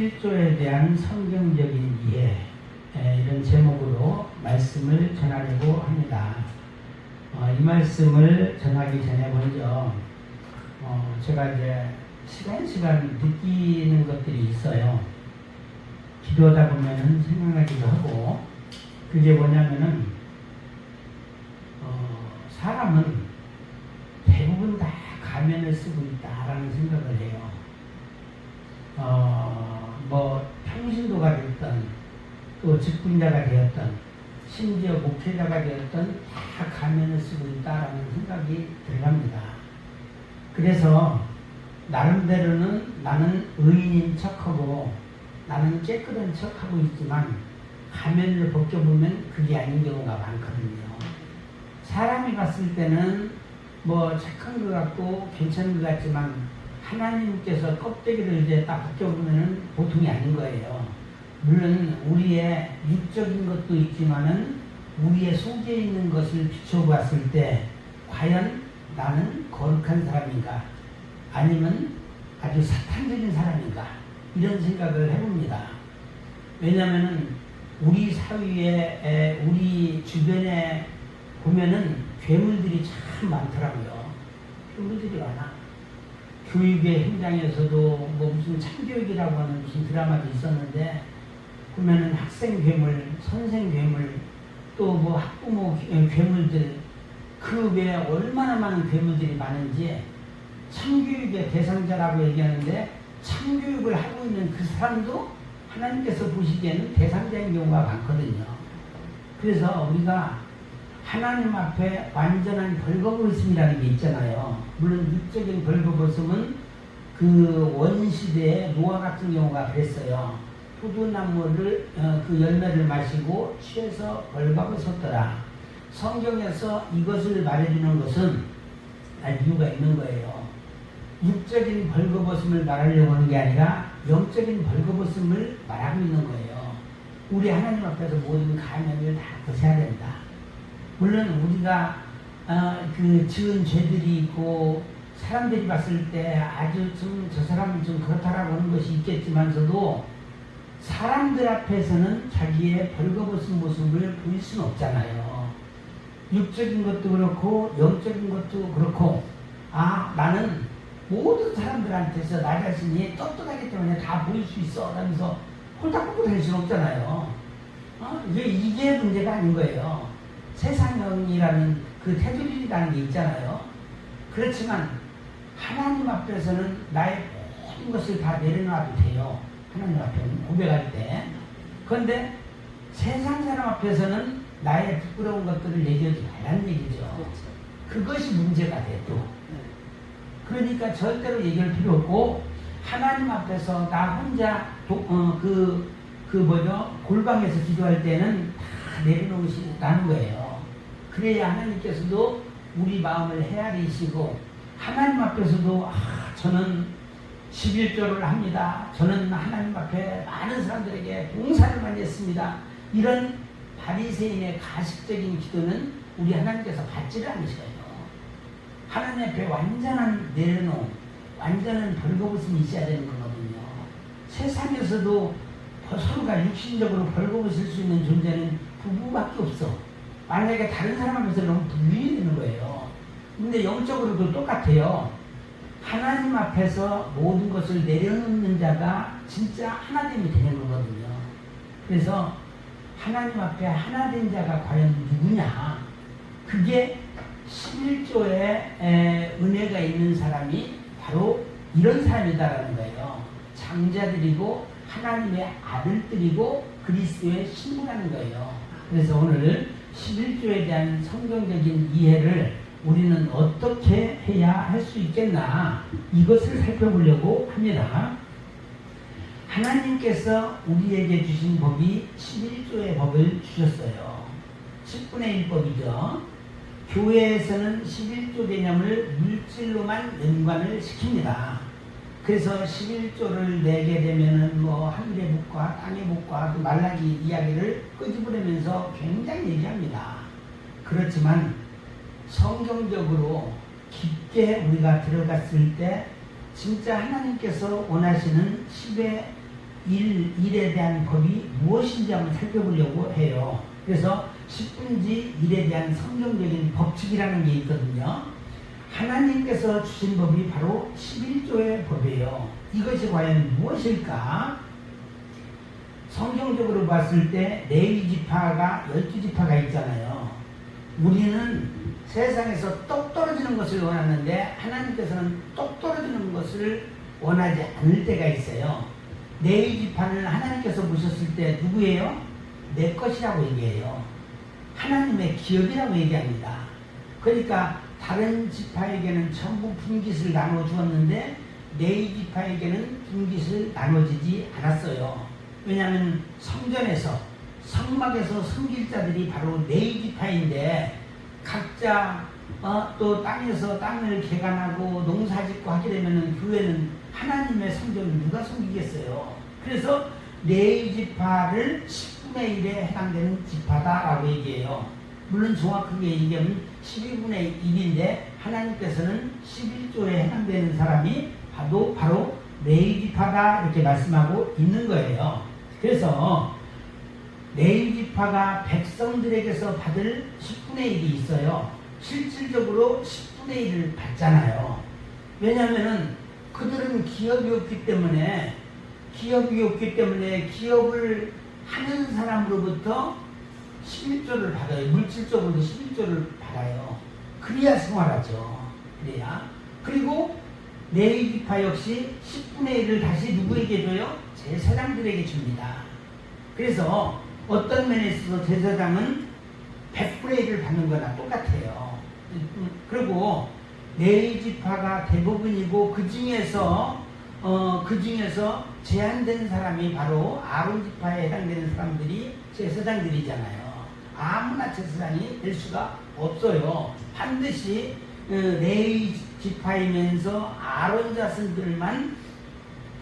11조에 대한 성경적인 이해, 이런 제목으로 말씀을 전하려고 합니다. 이 말씀을 전하기 전에 먼저 제가 이제 시간 느끼는 것들이 있어요. 기도하다 보면은 생각나기도 하고, 그게 뭐냐면은 사람은 대부분 다 가면을 쓰고 있다라는 생각을 해요. 평신도가 됐던, 또 직분자가 되었던, 심지어 목회자가 되었던 다 가면을 쓰고 있다라는 생각이 들어갑니다. 그래서 나름대로는 나는 의인인 척하고 나는 깨끗한 척하고 있지만 가면을 벗겨보면 그게 아닌 경우가 많거든요. 사람이 봤을 때는 착한 것 같고 괜찮은 것 같지만 하나님께서 껍데기를 이제 딱 벗겨보면 보통이 아닌 거예요. 물론 우리의 육적인 것도 있지만은 우리의 속에 있는 것을 비춰봤을 때 과연 나는 거룩한 사람인가 아니면 아주 사탄적인 사람인가 이런 생각을 해봅니다. 왜냐하면 우리 사회에 우리 주변에 보면은 괴물들이 참 많더라고요. 괴물들이 많아. 교육의 현장에서도 무슨 참교육이라고 하는 무슨 드라마도 있었는데 보면은 학생 괴물, 선생 괴물, 또 학부모 괴물들, 그 외에 얼마나 많은 괴물들이 많은지 참교육의 대상자라고 얘기하는데 참교육을 하고 있는 그 사람도 하나님께서 보시기에는 대상자인 경우가 많거든요. 그래서 우리가 하나님 앞에 완전한 벌거벗음이라는 게 있잖아요. 물론 육적인 벌거벗음은 그 원시대에 노아 같은 경우가 그랬어요. 포도나무를 그 열매를 마시고 취해서 벌거벗었더라. 성경에서 이것을 말해주는 것은 이유가 있는 거예요. 육적인 벌거벗음을 말하려고 하는 게 아니라 영적인 벌거벗음을 말하고 있는 거예요. 우리 하나님 앞에서 모든 가면을 다 벗어야 된다. 물론 우리가 그 지은 죄들이 있고 사람들이 봤을 때 아주 저 사람은 좀 그렇다라고 하는 것이 있겠지만서도 사람들 앞에서는 자기의 벌거벗은 모습을 보일 수는 없잖아요. 육적인 것도 그렇고 영적인 것도 그렇고 나는 모든 사람들한테서 나 자신이 떳떳하기 때문에 다 보일 수 있어 라면서 홀딱 벗고 다닐 수는 없잖아요. 이게 문제가 아닌 거예요. 세상형이라는 그 테두리라는 게 있잖아요. 그렇지만 하나님 앞에서는 나의 모든 것을 다 내려놔도 돼요. 하나님 앞에는 고백할 때. 그런데 세상 사람 앞에서는 나의 부끄러운 것들을 내려오지 말라는 얘기죠. 그것이 문제가 돼 또. 그러니까 절대로 얘기할 필요 없고 하나님 앞에서 나 혼자 골방에서 기도할 때는 다 내려놓으시라는 거예요. 그래야 하나님께서도 우리 마음을 헤아리시고 하나님 앞에서도 저는 11조를 합니다. 저는 하나님 앞에 많은 사람들에게 봉사를 많이 했습니다. 이런 바리새인의 가식적인 기도는 우리 하나님께서 받지를 않으셔요. 하나님 앞에 완전한 내려놓음, 완전한 벌거벗음이 있어야 되는 거거든요. 세상에서도 서로가 육신적으로 벌거벗을 수 있는 존재는 부부밖에 없어. 만약에 다른 사람 앞에서 너무 불리게 되는 거예요. 근데 영적으로도 똑같아요. 하나님 앞에서 모든 것을 내려놓는 자가 진짜 하나됨이 되는 거거든요. 그래서 하나님 앞에 하나된 자가 과연 누구냐? 그게 11조의 은혜가 있는 사람이 바로 이런 사람이다라는 거예요. 장자들이고 하나님의 아들들이고 그리스도의 신부라는 거예요. 그래서 오늘 11조에 대한 성경적인 이해를 우리는 어떻게 해야 할 수 있겠나 이것을 살펴보려고 합니다. 하나님께서 우리에게 주신 법이 11조의 법을 주셨어요. 10분의 1법이죠. 교회에서는 11조 개념을 물질로만 연관을 시킵니다. 그래서 11조를 내게 되면은 하늘의 복과 땅의 복과 그 말라기 이야기를 끄집어내면서 굉장히 얘기합니다. 그렇지만 성경적으로 깊게 우리가 들어갔을 때 진짜 하나님께서 원하시는 10의 일에 대한 법이 무엇인지 한번 살펴보려고 해요. 그래서 10분지 1에 대한 성경적인 법칙이라는 게 있거든요. 하나님께서 주신 법이 바로 11조의 법이에요. 이것이 과연 무엇일까? 성경적으로 봤을 때 레위지파가 12지파가 있잖아요. 우리는 세상에서 똑 떨어지는 것을 원하는데 하나님께서는 똑 떨어지는 것을 원하지 않을 때가 있어요. 레위지파는 하나님께서 보셨을 때 누구예요? 내 것이라고 얘기해요. 하나님의 기업이라고 얘기합니다. 그러니까 다른 지파에게는 전부 분깃을 나눠 주었는데 레위지파에게는 분깃을 나눠지지 않았어요. 왜냐하면 성전에서 성막에서 섬길 자들이 바로 레위지파인데 각자 또 땅에서 땅을 개간하고 농사짓고 하게 되면 교회는 하나님의 성전을 누가 섬기겠어요. 그래서 레위지파를 10분의 1에 해당되는 지파다라고 얘기해요. 물론 정확하게 얘기하면 12분의 1인데 하나님께서는 11조에 해당되는 사람이 바로 레위지파다 이렇게 말씀하고 있는 거예요. 그래서 레위지파가 백성들에게서 받을 10분의 1이 있어요. 실질적으로 10분의 1을 받잖아요. 왜냐하면 그들은 기업이 없기 때문에 기업을 하는 사람으로부터 11조를 받아요. 물질적으로도 11조를 받아요. 그래야 생활하죠. 그래야. 그리고 레위지파 역시 10분의 1을 다시 누구에게 줘요? 제사장들에게 줍니다. 그래서 어떤 면에 있어서 제사장은 100분의 1을 받는 거나 똑같아요. 그리고 레위지파가 대부분이고 그 중에서 제한된 사람이 바로 아론 지파에 해당되는 사람들이 제사장들이잖아요. 아무나 제사장이 될 수가 없어요. 반드시 레위 지파이면서 아론 자손들만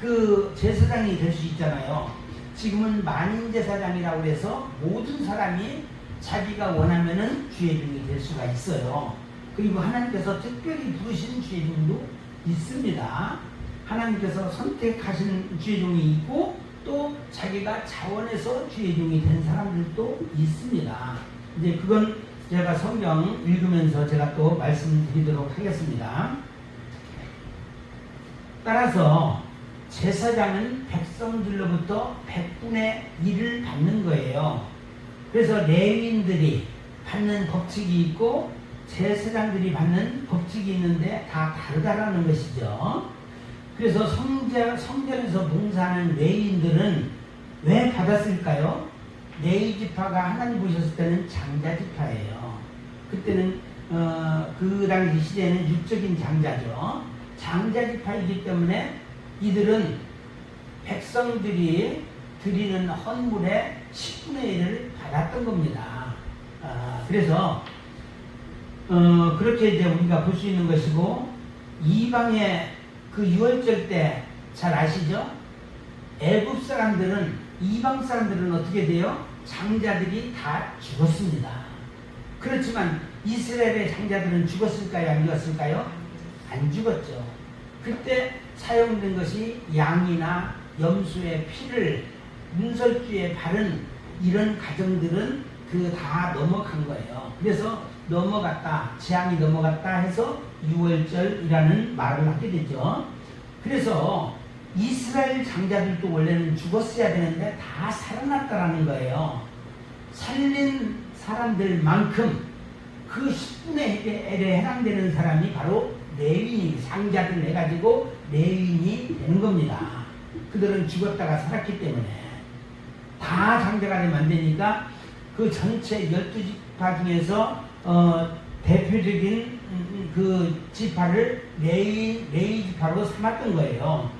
그 제사장이 될 수 있잖아요. 지금은 만인 제사장이라고 해서 모든 사람이 자기가 원하면은 주의종이 될 수가 있어요. 그리고 하나님께서 특별히 부르신 주의종도 있습니다. 하나님께서 선택하신 주의종이 있고 또 자기가 자원해서 주의종이 된 사람들도 있습니다. 이제 그건 제가 성경 읽으면서 제가 또 말씀드리도록 하겠습니다. 따라서 제사장은 백성들로부터 100분의 1을 받는 거예요. 그래서 레위인들이 받는 법칙이 있고 제사장들이 받는 법칙이 있는데 다 다르다라는 것이죠. 그래서 성전에서 봉사하는 레위인들은 왜 받았을까요? 레위지파가 하나님 보셨을 때는 장자지파예요. 그때는 그 당시 시대에는 육적인 장자죠. 장자지파이기 때문에 이들은 백성들이 드리는 헌물의 10분의 1을 받았던 겁니다. 그래서 그렇게 이제 우리가 볼 수 있는 것이고, 이방의 그 유월절 때 잘 아시죠? 애굽 사람들은, 이방 사람들은 어떻게 돼요? 장자들이 다 죽었습니다. 그렇지만 이스라엘의 장자들은 죽었을까요? 안 죽었을까요? 안 죽었죠. 그때 사용된 것이 양이나 염소의 피를 문설주에 바른 이런 가정들은 그 다 넘어간 거예요. 그래서 넘어갔다, 재앙이 넘어갔다 해서 유월절이라는 말을 하게 되죠. 그래서 이스라엘 장자들도 원래는 죽었어야 되는데 다 살아났다라는 거예요. 살린 사람들만큼 그 10분의 1에 해당되는 사람이 바로 레위인이, 장자들 해가지고 레위인이 되는 겁니다. 그들은 죽었다가 살았기 때문에 다 장자가 되면 안 되니까 그 전체 12지파 중에서 대표적인 그 지파를 레위 지파로 삼았던 거예요.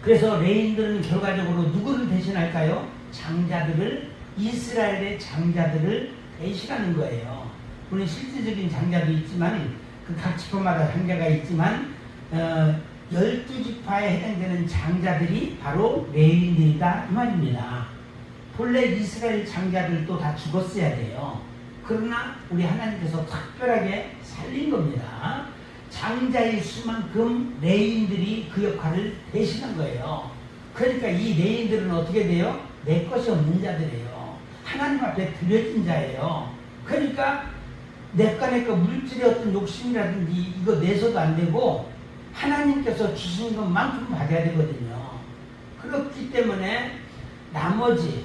그래서 레위인들은 결과적으로 누구를 대신할까요? 장자들을, 이스라엘의 장자들을 대신하는 거예요. 물론 실질적인 장자도 있지만 그 각 지파마다 장자가 있지만 12지파에 해당되는 장자들이 바로 레위인들이다 이 말입니다. 본래 이스라엘 장자들도 다 죽었어야 돼요. 그러나 우리 하나님께서 특별하게 살린 겁니다. 장자의 수만큼 레위인들이 그 역할을 대신한 거예요. 그러니까 이 레인들은 어떻게 돼요? 내 것이 없는 자들이에요. 하나님 앞에 드려진 자예요. 그러니까 내거 물질의 어떤 욕심이라든지 이거 내서도 안 되고 하나님께서 주신 것만큼 받아야 되거든요. 그렇기 때문에 나머지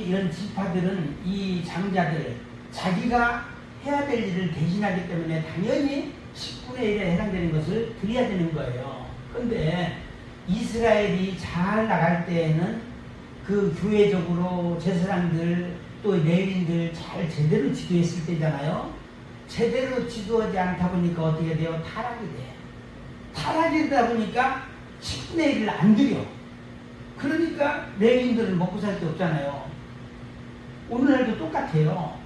이런 지파들은 이 장자들 자기가 해야 될 일을 대신하기 때문에 당연히 10분의 1에 해당되는 것을 드려야 되는 거예요. 그런데 이스라엘이 잘 나갈 때에는 그 교회적으로 제사장들 또 레위인들 잘 제대로 지도했을 때잖아요. 제대로 지도하지 않다 보니까 어떻게 돼요? 타락이 돼. 타락이 되다 보니까 10분의 1을 안 드려. 그러니까 레위인들은 먹고 살 게 없잖아요. 오늘날도 똑같아요.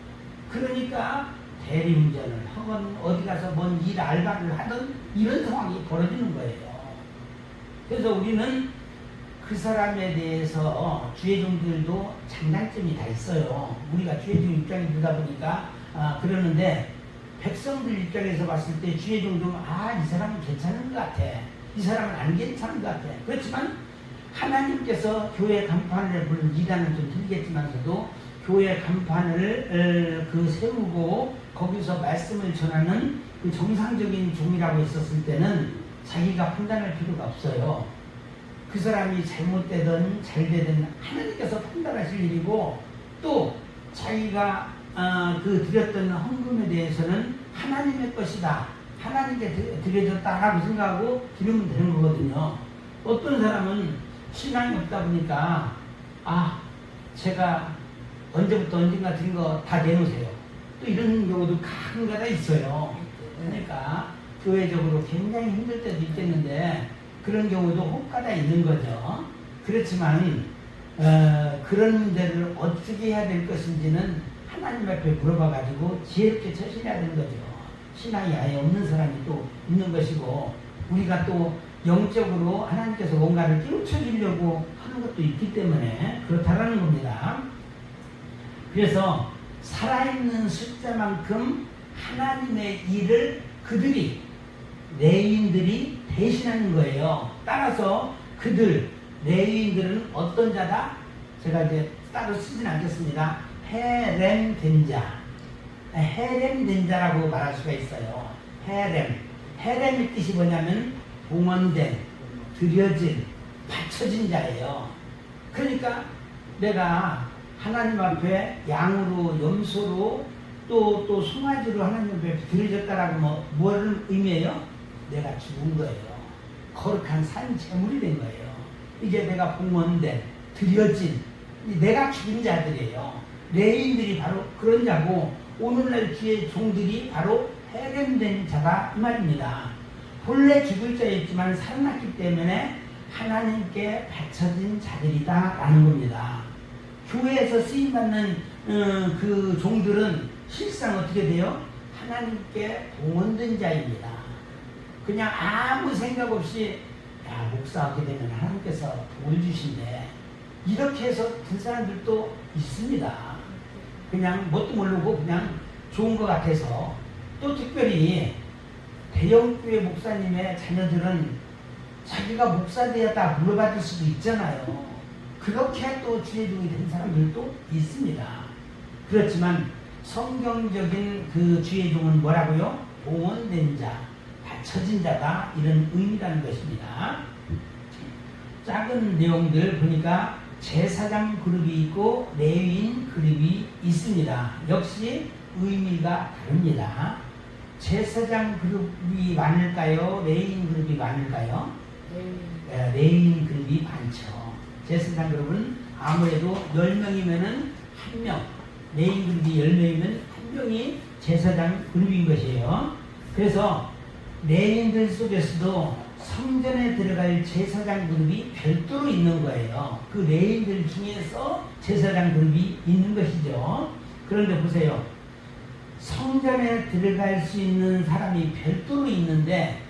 그러니까 대리운전을 하건 어디 가서 뭔 일 알바를 하든 이런 상황이 벌어지는 거예요. 그래서 우리는 그 사람에 대해서 주의종들도 장단점이 다 있어요. 우리가 주의종 입장이 되다 보니까 그러는데 백성들 입장에서 봤을 때 주의종들은 이 사람은 괜찮은 것 같아. 이 사람은 안 괜찮은 것 같아. 그렇지만 하나님께서 교회 간판을 물론 이단은 좀 틀리겠지만서도 교회 간판을 세우고 거기서 말씀을 전하는 그 정상적인 종이라고 했었을 때는 자기가 판단할 필요가 없어요. 그 사람이 잘못되든 잘되든 하나님께서 판단하실 일이고 또 자기가 그 드렸던 헌금에 대해서는 하나님의 것이다. 하나님께 드려졌다라고 생각하고 드리면 되는 거거든요. 어떤 사람은 신앙이 없다 보니까 제가 언제부터 언젠가 드린 거 다 내놓으세요. 또 이런 경우도 가끔가다 있어요. 그러니까 교회적으로 굉장히 힘들 때도 있겠는데 그런 경우도 혹가다 있는 거죠. 그렇지만 그런 문제를 어떻게 해야 될 것인지는 하나님 앞에 물어봐가지고 지혜롭게 처신해야 되는 거죠. 신앙이 아예 없는 사람이 또 있는 것이고 우리가 또 영적으로 하나님께서 뭔가를 깨우쳐 주려고 하는 것도 있기 때문에 그렇다라는 겁니다. 그래서 살아있는 숫자만큼 하나님의 일을 그들이 레위인들이 대신하는 거예요. 따라서 그들 레위인들은 어떤 자다? 제가 이제 따로 쓰진 않겠습니다. 헤렘된 자, 헤렘된 자라고 말할 수가 있어요. 헤렘의 뜻이 뭐냐면 봉헌된, 드려진, 바쳐진 자예요. 그러니까 내가 하나님 앞에 양으로, 염소로 또 송아지로 하나님 앞에 드려졌다라고 뭐를 의미해요? 내가 죽은 거예요. 거룩한 산 제물이 된 거예요. 이제 내가 봉헌된, 드려진, 내가 죽은 자들이에요. 레위인들이 바로 그런 자고 오늘날 주의 종들이 바로 헤렘된 자다 이 말입니다. 본래 죽을 자였지만 살아났기 때문에 하나님께 바쳐진 자들이다 라는 겁니다. 교회에서 쓰임받는 그 종들은 실상 어떻게 돼요? 하나님께 봉헌된 자입니다. 그냥 아무 생각 없이 목사하게 되면 하나님께서 복을 주신대 이렇게 해서 든 사람들도 있습니다. 그냥 뭣도 모르고 그냥 좋은 것 같아서. 또 특별히 대형교회 목사님의 자녀들은 자기가 목사 되었다 물어받을 수도 있잖아요. 그렇게 또 주의종이 된 사람들도 있습니다. 그렇지만 성경적인 그 주의종은 뭐라고요? 봉헌된 자, 바쳐진 자다 이런 의미라는 것입니다. 작은 내용들 보니까 제사장 그룹이 있고 레위인 그룹이 있습니다. 역시 의미가 다릅니다. 제사장 그룹이 많을까요? 레위인 그룹이 많을까요? 레위인 그룹이 많죠. 제사장 그룹은 아무래도 10명이면은 1명, 레위인 그룹이 10명이면 1명이 제사장 그룹인 것이에요. 그래서 레위인들 속에서도 성전에 들어갈 제사장 그룹이 별도로 있는 거예요. 그 레위인들 중에서 제사장 그룹이 있는 것이죠. 그런데 보세요. 성전에 들어갈 수 있는 사람이 별도로 있는데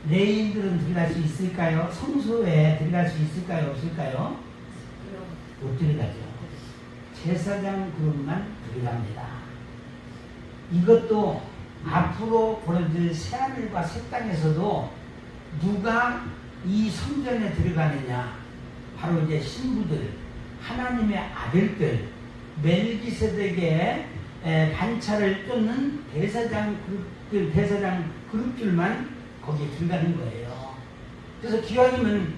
레위인들은 들어갈 수 있을까요? 성소에 들어갈 수 있을까요? 없을까요? 못 들어가죠. 제사장 그룹만 들어갑니다. 이것도 앞으로 벌어질 새하늘과 새 땅에서도 누가 이 성전에 들어가느냐 바로 이제 신부들, 하나님의 아들들, 멜기세덱의 반차를 쫓는 대사장 그룹들만 거기에 들어가는 거예요. 그래서 기왕이면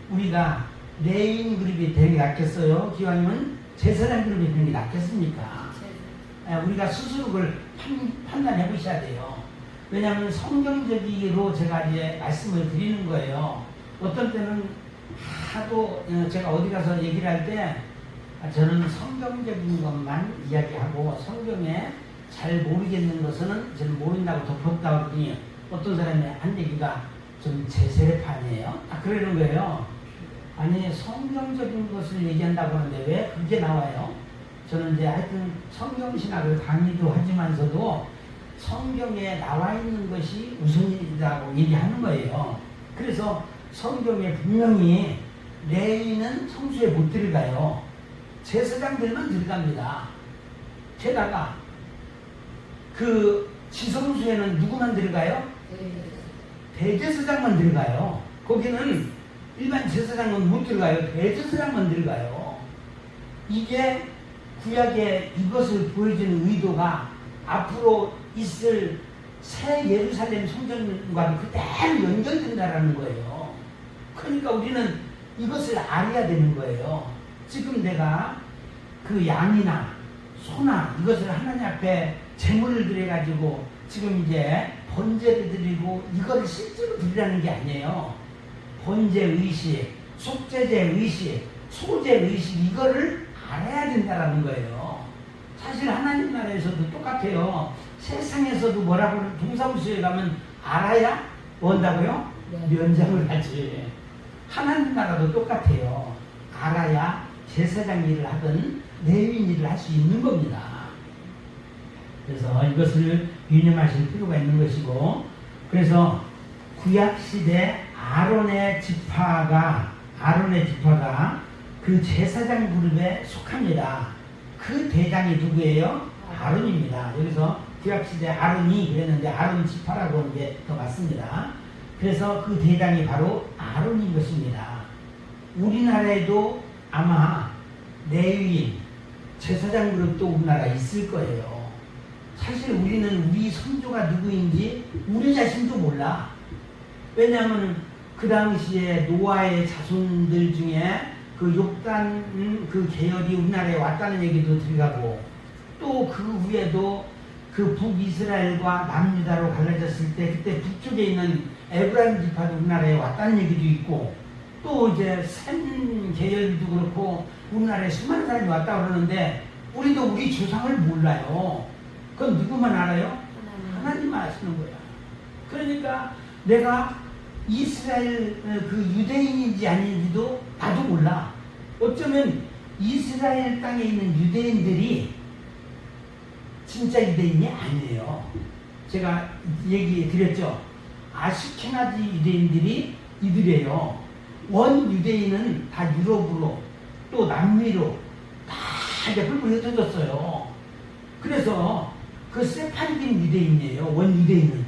우리가 레인 그룹이 되는 게 낫겠어요? 기왕이면 제사장 그룹이 되는 게 낫겠습니까? 우리가 스스로 그걸 판단해 보셔야 돼요. 왜냐하면 성경적으로 제가 이제 말씀을 드리는 거예요. 어떤 때는 하도 제가 어디 가서 얘기를 할 때 저는 성경적인 것만 이야기하고 성경에 잘 모르겠는 것은 저는 모른다고 덮었다고 그러더니 어떤 사람이 한 얘기가 좀 제세례판이에요. 그러는 거예요. 아니 성경적인 것을 얘기한다고 하는데 왜 그게 나와요? 저는 이제 하여튼 성경신학을 강의도 하지만서도 성경에 나와 있는 것이 우선이라고 얘기하는 거예요. 그래서 성경에 분명히 레위는 성소에 못 들어가요. 제사장들만 들어갑니다. 게다가 그 지성소에는 누구만 들어가요? 대제사장만 들어가요. 거기는 일반 제사장은 못 들어가요. 대제사장만 들어가요. 이게 구약의 이것을 보여주는 의도가 앞으로 있을 새 예루살렘 성전과도 그대로 연결된다라는 거예요. 그러니까 우리는 이것을 알아야 되는 거예요. 지금 내가 그 양이나 소나 이것을 하나님 앞에 제물을 드려가지고 지금 이제 번제를 드리고 이거를 실제로 드리라는 게 아니에요. 번제 의식, 속죄제 의식, 소제 의식 이거를 알아야 된다라는 거예요. 사실 하나님 나라에서도 똑같아요. 세상에서도 뭐라고 동사무소에 가면 알아야 뭔다고요? 면장을 하지. 하나님 나라도 똑같아요. 알아야 제사장 일을 하든 레위인 일을 할 수 있는 겁니다. 그래서 이것을 유념하실 필요가 있는 것이고, 그래서 구약시대 아론의 지파가 그 제사장 그룹에 속합니다. 그 대장이 누구예요? 아론입니다. 여기서 구약시대 아론이 그랬는데 아론 지파라고 하는 게 더 맞습니다. 그래서 그 대장이 바로 아론인 것입니다. 우리나라에도 아마 레위인, 제사장 그룹도 우리나라에 있을 거예요. 사실 우리는 우리 선조가 누구인지 우리 자신도 몰라. 왜냐하면 그 당시에 노아의 자손들 중에 그 욕단 그 계열이 우리나라에 왔다는 얘기도 들어가고, 또 그 후에도 그 북이스라엘과 남유다로 갈라졌을 때 그때 북쪽에 있는 에브라임 지파도 우리나라에 왔다는 얘기도 있고, 또 이제 셈 계열도 그렇고 우리나라에 수많은 사람이 왔다고 그러는데 우리도 우리 조상을 몰라요. 그건 누구만 알아요? 하나님만 아시는 거야. 그러니까 내가 이스라엘 그 유대인인지 아닌지도 나도 몰라. 어쩌면 이스라엘 땅에 있는 유대인들이 진짜 유대인이 아니에요. 제가 얘기 드렸죠. 아시케나지 유대인들이 이들이에요. 원 유대인은 다 유럽으로 또 남미로 다 이제 뿔뿔이 흩어졌어요. 그래서 그 세파르딘 유대인이에요. 원 유대인은.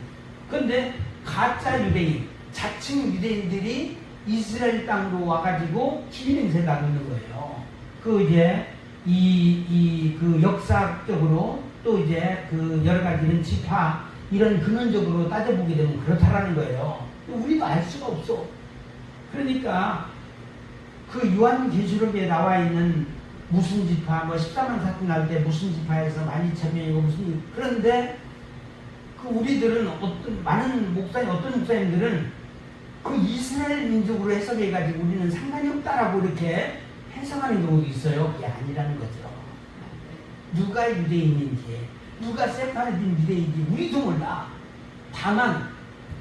그런데 가짜 유대인, 자칭 유대인들이 이스라엘 땅으로 와가지고 기린행세를 하고 있는 거예요. 그 이제 그 역사적으로 또 이제 그 여러 가지 이런 지파 이런 근원적으로 따져보게 되면 그렇다라는 거예요. 우리도 알 수가 없어. 그러니까 그 요한계시록에 나와 있는 무슨 지파, 뭐 14만 사건 날 때 무슨 지파에서 12,000명이고 무슨, 그런데 그 우리들은 많은 목사님, 어떤 목사님들은 그 이스라엘 민족으로 해석해가지고 우리는 상관이 없다라고 이렇게 해석하는 경우도 있어요. 그게 아니라는 거죠. 누가 유대인인지, 누가 세파르딘 유대인인지 우리도 몰라. 다만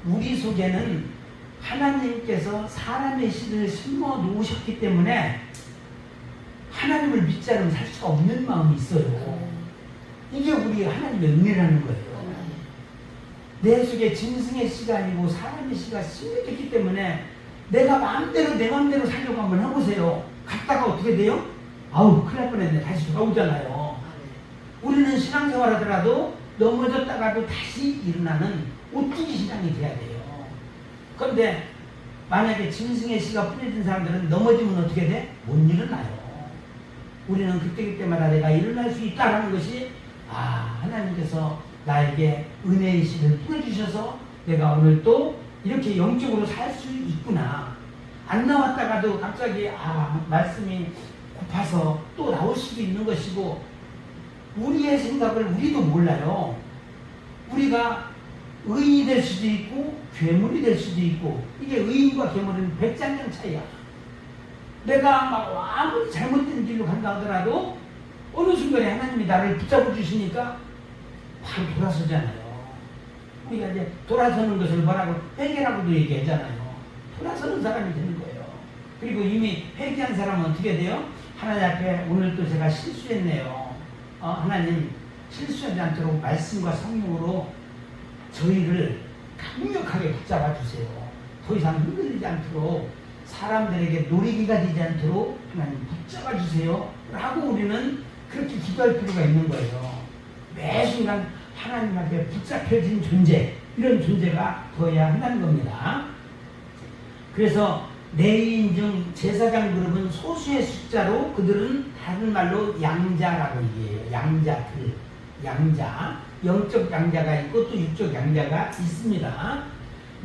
우리 속에는 하나님께서 사람의 씨를 심어 놓으셨기 때문에 하나님을 믿지 않으면 살 수가 없는 마음이 있어요. 이게 우리 하나님의 은혜라는 거예요. 내 속에 짐승의 씨가 아니고 사람의 씨가 심겨졌기 때문에 내가 마음대로 내 마음대로 살려고 한번 해보세요. 갔다가 어떻게 돼요? 아우 큰일 날 뻔했네. 다시 돌아오잖아요. 우리는 신앙생활 하더라도 넘어졌다가도 다시 일어나는 오뚜기 신앙이 돼야 돼요. 그런데 만약에 짐승의 씨가 뿌려진 사람들은 넘어지면 어떻게 돼? 못 일어나요. 우리는 그때그때마다 내가 일어날 수 있다는 것이 하나님께서 나에게 은혜의 씨를 뿌려주셔서 내가 오늘 또 이렇게 영적으로 살 수 있구나. 안 나왔다가도 갑자기 말씀이 고파서 또 나올 수도 있는 것이고, 우리의 생각을 우리도 몰라요. 우리가 의인이 될 수도 있고 괴물이 될 수도 있고, 이게 의인과 괴물은 백장량 차이야. 내가 막 아무리 잘못된 길로 간다 하더라도 어느 순간에 하나님이 나를 붙잡아 주시니까 바로 돌아서잖아요. 우리가 이제 돌아서는 것을 뭐라고 회개라고도 얘기하잖아요. 돌아서는 사람이 되는 거예요. 그리고 이미 회개한 사람은 어떻게 돼요? 하나님 앞에 오늘 또 제가 실수했네요. 하나님 실수하지 않도록 말씀과 성령으로 저희를 강력하게 붙잡아 주세요. 더 이상 흔들리지 않도록, 사람들에게 놀이기가 되지 않도록 하나님 붙잡아 주세요 라고 우리는 그렇게 기도할 필요가 있는 거예요. 매 순간 하나님 앞에 붙잡혀진 존재, 이런 존재가 되어야 한다는 겁니다. 그래서 레위인 중 제사장 그룹은 소수의 숫자로, 그들은 다른 말로 양자라고 얘기해요. 양자들, 양자, 영적 양자가 있고 또 육적 양자가 있습니다.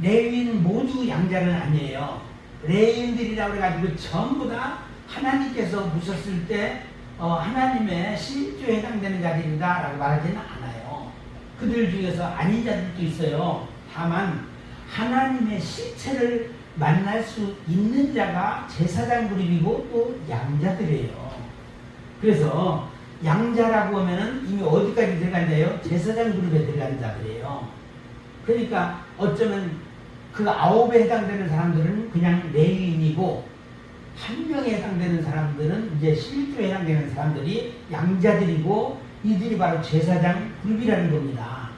레위인 모두 양자는 아니에요. 레위인들이라고 해가지고 전부 다 하나님께서 부셨을 때 하나님의 신조에 해당되는 자들이다 라고 말하지는 않아요. 그들 중에서 아닌 자들도 있어요. 다만 하나님의 실체를 만날 수 있는 자가 제사장 그룹이고 또 양자들이에요. 그래서 양자라고 하면은 이미 어디까지 들어간다요? 제사장 그룹에 들어간 자들이에요. 그러니까 어쩌면 그 9에 해당되는 사람들은 그냥 레위인이고, 한 명에 해당되는 사람들은 이제 실주에 해당되는 사람들이 양자들이고, 이들이 바로 제사장 그룹이라는 겁니다.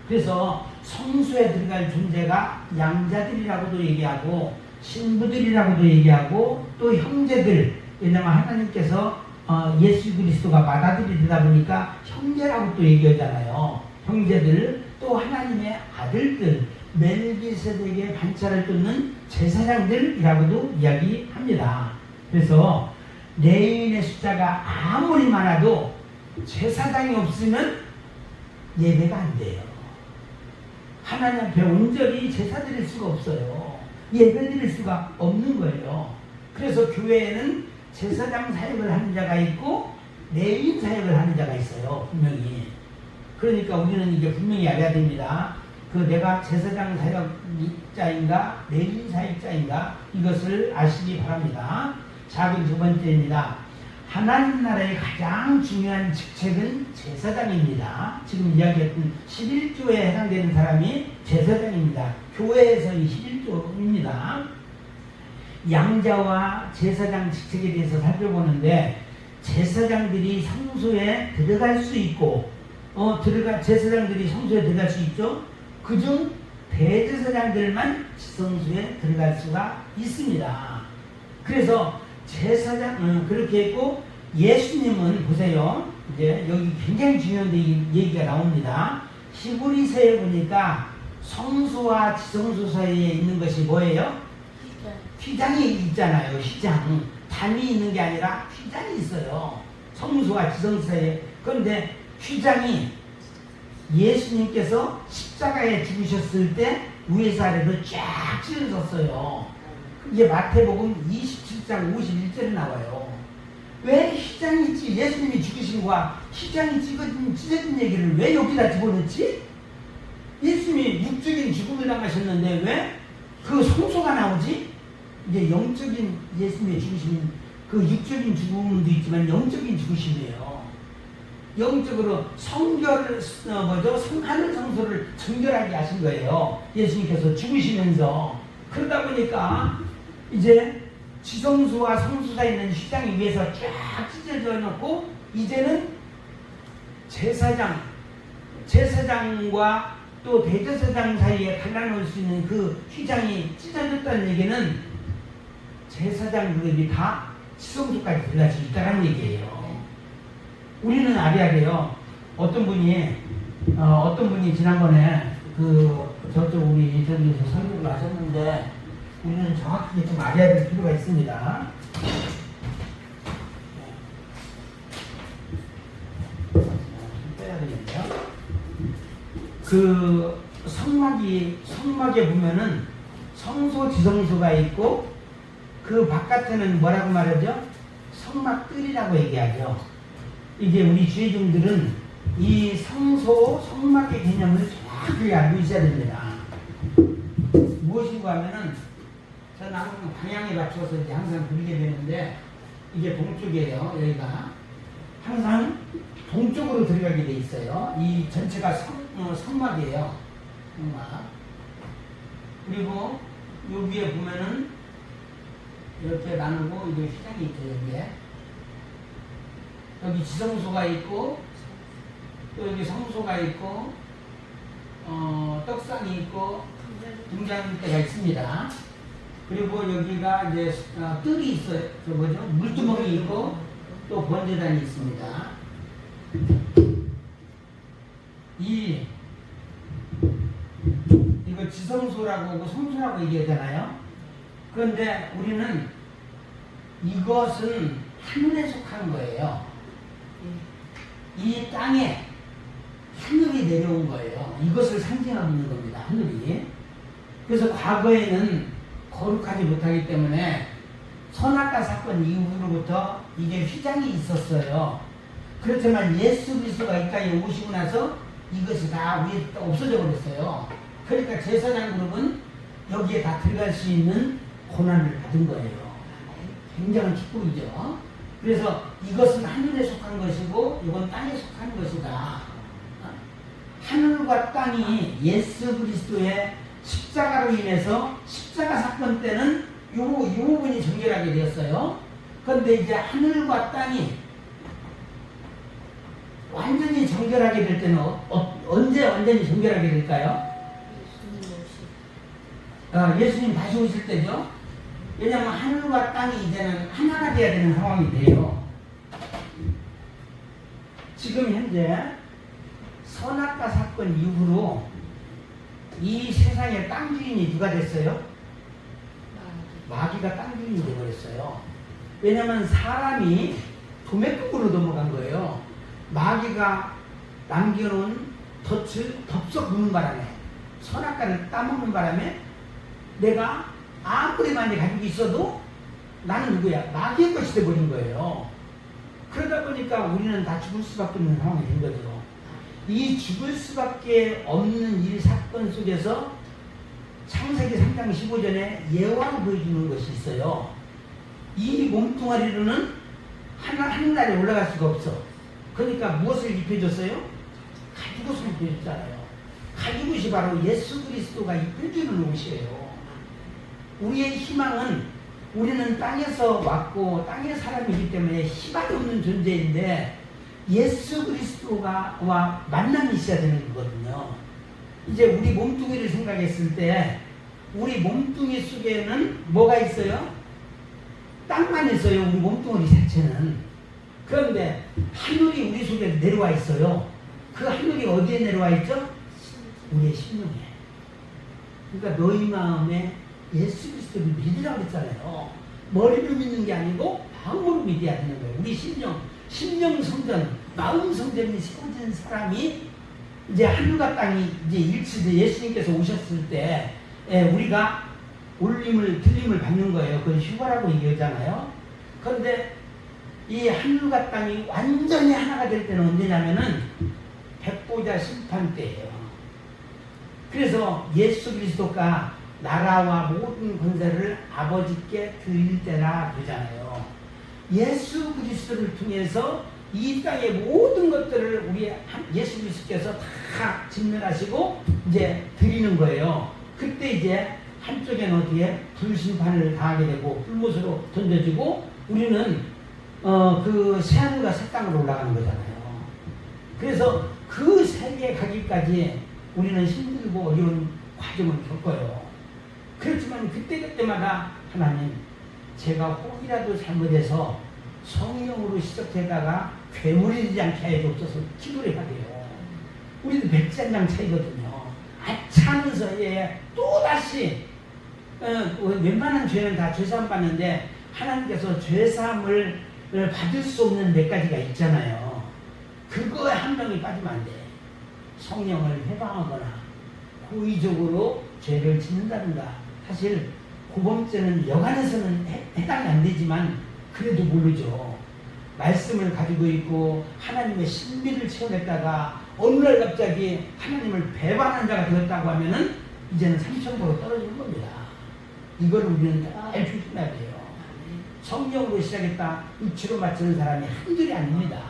그래서 성소에 들어갈 존재가 양자들이라고도 얘기하고 신부들이라고도 얘기하고 또 형제들, 왜냐하면 하나님께서 예수 그리스도가 맏아들이 되다 보니까 형제라고 또 얘기하잖아요. 형제들, 또 하나님의 아들들, 멜기세덱의 반차를 쫓는 제사장들이라고도 이야기합니다. 그래서 레위인의 숫자가 아무리 많아도 제사장이 없으면 예배가 안 돼요. 하나님 앞에 온전히 제사 드릴 수가 없어요. 예배 드릴 수가 없는 거예요. 그래서 교회에는 제사장 사역을 하는 자가 있고 레위인 사역을 하는 자가 있어요. 분명히. 그러니까 우리는 이게 분명히 알아야 됩니다. 내가 제사장 사역자인가 레위인 사역자인가, 이것을 아시기 바랍니다. 작은 두 번째입니다. 하나님 나라의 가장 중요한 직책은 제사장입니다. 지금 이야기했던 11조에 해당되는 사람이 제사장입니다. 교회에서의 11조입니다. 양자와 제사장 직책에 대해서 살펴보는데, 제사장들이 성소에 들어갈 수 있고, 제사장들이 성소에 들어갈 수 있죠. 그중 대제사장들만 성소에 들어갈 수가 있습니다. 그래서 제사장 그렇게 했고, 예수님은 보세요. 이제 여기 굉장히 중요한 얘기가 나옵니다. 히브리서에 보니까 성소와 지성소 사이에 있는 것이 뭐예요? 휘장이 있잖아요. 휘장. 단이 있는 게 아니라 휘장이 있어요. 성소와 지성소 사이에. 그런데 휘장이 예수님께서 십자가에 죽으셨을 때 위에서 아래로 쫙 찢어졌어요. 이게 마태복음 27장 51절에 나와요. 왜 휘장이 예수님이 죽으신 거와 휘장이 찢어진 얘기를 왜 여기다 집어넣지? 예수님이 육적인 죽음을 당하셨는데 왜 그 성소가 나오지? 이제 영적인 예수님의 죽으심은 그 육적인 죽음도 있지만 영적인 죽으심이에요. 영적으로 하늘 성소를 정결하게 하신 거예요. 예수님께서 죽으시면서. 그러다 보니까 이제 지성소와 성소 사이에 있는 휘장이 위에서 쫙 찢어져 놓고, 이제는 제사장과 또 대제사장 사이에 갈라놓을 수 있는 그 휘장이 찢어졌다는 얘기는 제사장 그룹이 다 지성소까지 들어갈 수 있다는 얘기예요. 우리는 알아야 돼요. 어떤 분이 지난번에 저쪽 우리 저기서 설교를 하셨는데, 우리는 정확하게 좀 알아야 될 필요가 있습니다. 좀 빼야 되겠네요. 그 성막에 보면은 성소, 지성소가 있고 그 바깥에는 뭐라고 말하죠? 성막들이라고 얘기하죠. 이게 우리 주의종들은 이 성소, 성막의 개념을 정확하게 알고 있어야 됩니다. 무엇인고 하면은 저는 항상 방향에 맞춰서 이제 항상 그리게 되는데 이게 동쪽이에요. 여기가 항상 동쪽으로 들어가게 돼 있어요. 이 전체가 성막이에요. 성막. 그리고 여기에 보면은 이렇게 나누고 이게 휘장이 있죠. 여기 지성소가 있고 또 여기 성소가 있고 떡상이 있고 등잔대가 있습니다. 그리고 여기가 이제 뜰이 있어요. 저 뭐죠? 물두멍이 있고 또 번제단이 있습니다. 이거 지성소라고 하고 성소라고 얘기하잖아요. 그런데 우리는 이것은 하늘에 속한 거예요. 이 땅에 하늘이 내려온 거예요. 이것을 상징하고 있는 겁니다. 하늘이. 그래서 과거에는 거룩하지 못하기 때문에 선악과 사건 이후로부터 이게 휘장이 있었어요. 그렇지만 예수 그리스도가 이 땅에 오시고 나서 이것이 다 우리 없어져 버렸어요. 그러니까 제사장 그룹은 여기에 다 들어갈 수 있는 고난을 받은 거예요. 굉장한 축복이죠. 그래서 이것은 하늘에 속한 것이고 이건 땅에 속한 것이다. 하늘과 땅이 예수 그리스도의 십자가로 인해서 십자가 사건 때는 이 부분이 정결하게 되었어요. 그런데 이제 하늘과 땅이 완전히 정결하게 될 때는 언제 완전히 정결하게 될까요? 예수님 다시 오실 때죠. 왜냐하면 하늘과 땅이 이제는 하나가 되어야 되는 상황이 돼요. 지금 현재 선악과 사건 이후로 이 세상의 땅 주인이 누가 됐어요? 마귀가 땅 주인이 되어버렸어요. 왜냐하면 사람이 도매급으로 넘어간 거예요. 마귀가 남겨놓은 덫을 덥석 무는 바람에 선악과를 따먹는 바람에 내가 아무리 많이 가지고 있어도 나는 누구야? 마귀의 것이 돼버린 거예요. 그러다 보니까 우리는 다 죽을 수밖에 없는 상황이 된 거죠. 이 죽을 수밖에 없는 이 사건 속에서 창세기 3장 15절에 예화를 보여주는 것이 있어요. 이 몸뚱아리로는 하늘나라에 올라갈 수가 없어. 그러니까 무엇을 입혀줬어요? 가죽옷을 입혀줬잖아요. 가죽옷이 바로 예수 그리스도가 입혀주는 옷이에요. 우리의 희망은 우리는 땅에서 왔고 땅의 사람이기 때문에 희망이 없는 존재인데 예수 그리스도와 만남이 있어야 되는 거거든요. 이제 우리 몸뚱이를 생각했을 때 우리 몸뚱이 속에는 뭐가 있어요? 땅만 있어요. 우리 몸뚱이 자체는. 그런데 하늘이 우리 속에 내려와 있어요. 그 하늘이 어디에 내려와 있죠? 우리의 심령에. 그러니까 너희 마음에 예수 그리스도를 믿으라고 했잖아요. 머리로 믿는 게 아니고 마음으로 믿어야 되는 거예요. 우리 심령 성전, 마음 성전이 세워진 사람이 이제 하늘과 땅이 이제 일치돼 예수님께서 오셨을 때 우리가 들림을 받는 거예요. 그건 휴가라고 얘기하잖아요. 그런데 이 하늘과 땅이 완전히 하나가 될 때는 언제냐면은 백보자 심판 때예요. 그래서 예수 그리스도가 나라와 모든 권세를 아버지께 드릴 때라 그러잖아요. 예수 그리스도를 통해서 이 땅의 모든 것들을 우리 예수 그리스도께서 다 직면하시고 이제 드리는 거예요. 그때 이제 한쪽에는 어디에 불심판을 당하게 되고 불못으로 던져지고 우리는 그 새하늘과 새 땅으로 올라가는 거잖아요. 그래서 그 세계에 가기까지 우리는 힘들고 어려운 과정을 겪어요. 그렇지만 그때마다 하나님, 제가 혹이라도 잘못해서 성령으로 시작되다가 괴물이 되지 않게 해주옵소서 기도를 해야 돼요. 우리도 백지장장 차이거든요. 아차하면서 또다시 웬만한 죄는 다 죄사함 받는데 하나님께서 죄사함을 받을 수 없는 몇 가지가 있잖아요. 그거에 한 명이 빠지면 안 돼. 성령을 해방하거나 고의적으로 죄를 짓는다든가. 사실 고범죄는 여간에서는 해당이 안 되지만 그래도 모르죠. 말씀을 가지고 있고 하나님의 신비를 체험했다가 어느 날 갑자기 하나님을 배반한 자가 되었다고 하면은 이제는 삼천포로 떨어지는 겁니다. 이걸 우리는 잘 조심해야 돼요. 성령으로 시작했다 육체로 마치는 사람이 한둘이 아닙니다.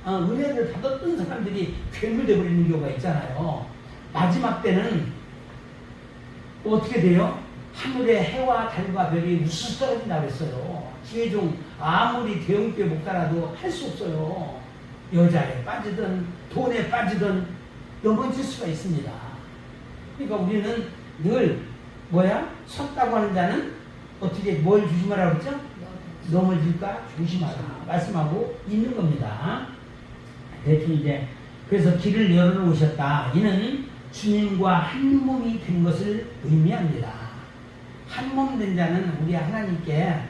은혜를 받았던 사람들이 괴물되어 버리는 경우가 있잖아요. 마지막 때는 어떻게 돼요? 하늘의 해와 달과 별이 우수수 떨어진다고 했어요. 지혜종 아무리 대형교회 목사라도 할 수 없어요. 여자에 빠지든 돈에 빠지든 넘어질 수가 있습니다. 그러니까 우리는 늘 섰다고 하는 자는 어떻게 뭘 조심하라고 했죠? 넘어질까 조심하라 말씀하고 있는 겁니다. 대충 이제 그래서 길을 열어놓으셨다. 이는 주님과 한 몸이 된 것을 의미합니다. 한 몸 된 자는 우리 하나님께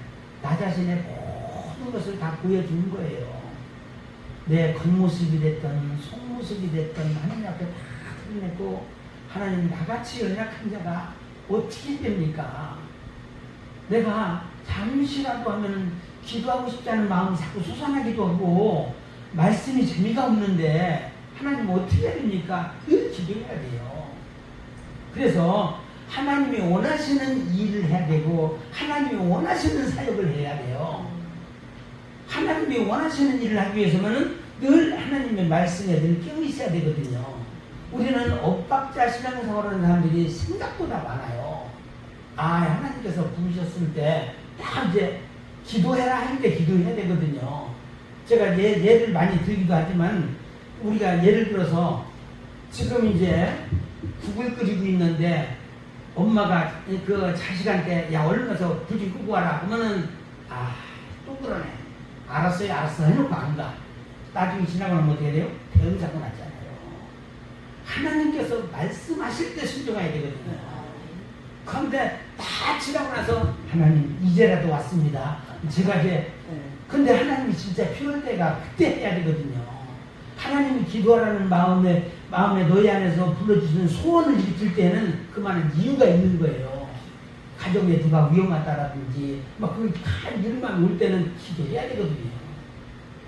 나 자신의 모든 것을 다 보여주는 거예요. 내 겉모습이 됐든 속모습이 됐든 하나님 앞에 다 드러내고 하나님 나같이 연약한 자가 어떻게 됩니까? 내가 잠시라도 하면 기도하고 싶지 않은 마음이 자꾸 솟아나기도 하고 말씀이 재미가 없는데 하나님 어떻게 해야 됩니까? 늘 기도해야 돼요. 그래서 하나님이 원하시는 일을 해야 되고 하나님이 원하시는 사역을 해야 돼요. 하나님이 원하시는 일을 하기 위해서는 늘 하나님의 말씀에 늘 끼어 있어야 되거든요. 우리는 엇박자 신앙생활을 하는 사람들이 생각보다 많아요. 하나님께서 부르셨을 때 딱 이제 기도해라 할 때 기도해야 되거든요. 제가 예를 많이 들기도 하지만 우리가 예를 들어서 지금 이제 국을 끓이고 있는데 엄마가 그 자식한테 야 얼른 가서 불 좀 끄고 와라 그러면은 또 그러네. 알았어 해놓고 안 가. 나중에 지나고 나면 어떻게 돼요? 대응사고 났잖아요. 하나님께서 말씀하실 때 순종해야 되거든요. 그런데 다 지나고 나서 하나님 이제라도 왔습니다. 제가 이제 근데 하나님이 진짜 필요할 때가 그때 해야 되거든요. 하나님이 기도하라는 마음에 너희 안에서 불러주시는 소원을 일으킬 때는 그만한 이유가 있는 거예요. 가정에 누가 위험하다라든지 이런 마음이 올 때는 기도해야 되거든요.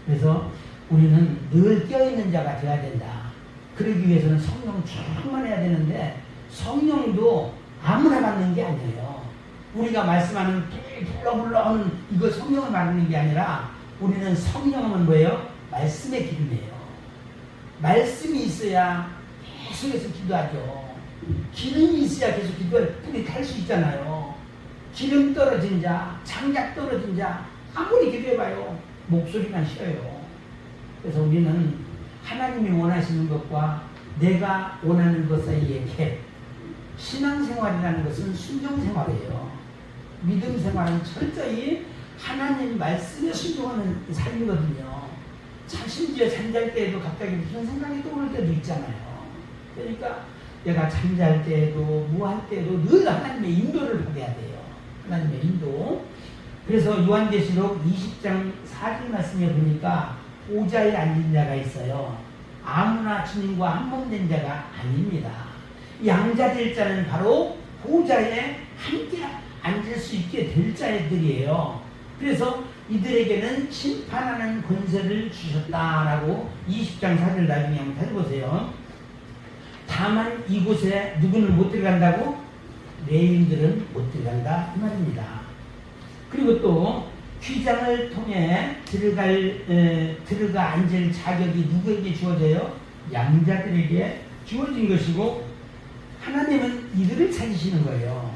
그래서 우리는 늘 껴있는 자가 되어야 된다. 그러기 위해서는 성령 충만해야 되는데 성령도 아무나 받는 게 아니에요. 우리가 말씀하는 불러 하는 이거 성령을 말하는 게 아니라 우리는 성령은 뭐예요? 말씀의 기름이에요. 말씀이 있어야 계속해서 기도하죠. 기름이 있어야 계속 기도를 불이 탈 수 있잖아요. 기름 떨어진 자, 장작 떨어진 자 아무리 기도해봐요. 목소리만 쉬어요. 그래서 우리는 하나님이 원하시는 것과 내가 원하는 것 사이에 갭. 신앙생활이라는 것은 순종생활이에요. 믿음생활은 철저히 하나님 말씀에 순종하는 삶이거든요. 심지어 잠잘 때에도 갑자기 무슨 생각이 떠오를 때도 있잖아요. 그러니까 내가 잠잘 때에도 무할 때에도 늘 하나님의 인도를 받아야 돼요. 하나님의 인도. 그래서 요한계시록 20장 4절 말씀에 보니까 보좌에 앉은 자가 있어요. 아무나 주님과 한 몸 된 자가 아닙니다. 양자 될 자는 바로 보좌에 함께 앉을 수 있게 될 자들이에요. 그래서 이들에게는 심판하는 권세를 주셨다라고 20장 4절 나중에 한번 해보세요. 다만 이곳에 누구는 못 들어간다고? 레인들은 못 들어간다 이 말입니다. 그리고 또 휘장을 통해 들어가 앉을 자격이 누구에게 주어져요? 양자들에게 주어진 것이고 하나님은 이들을 찾으시는 거예요.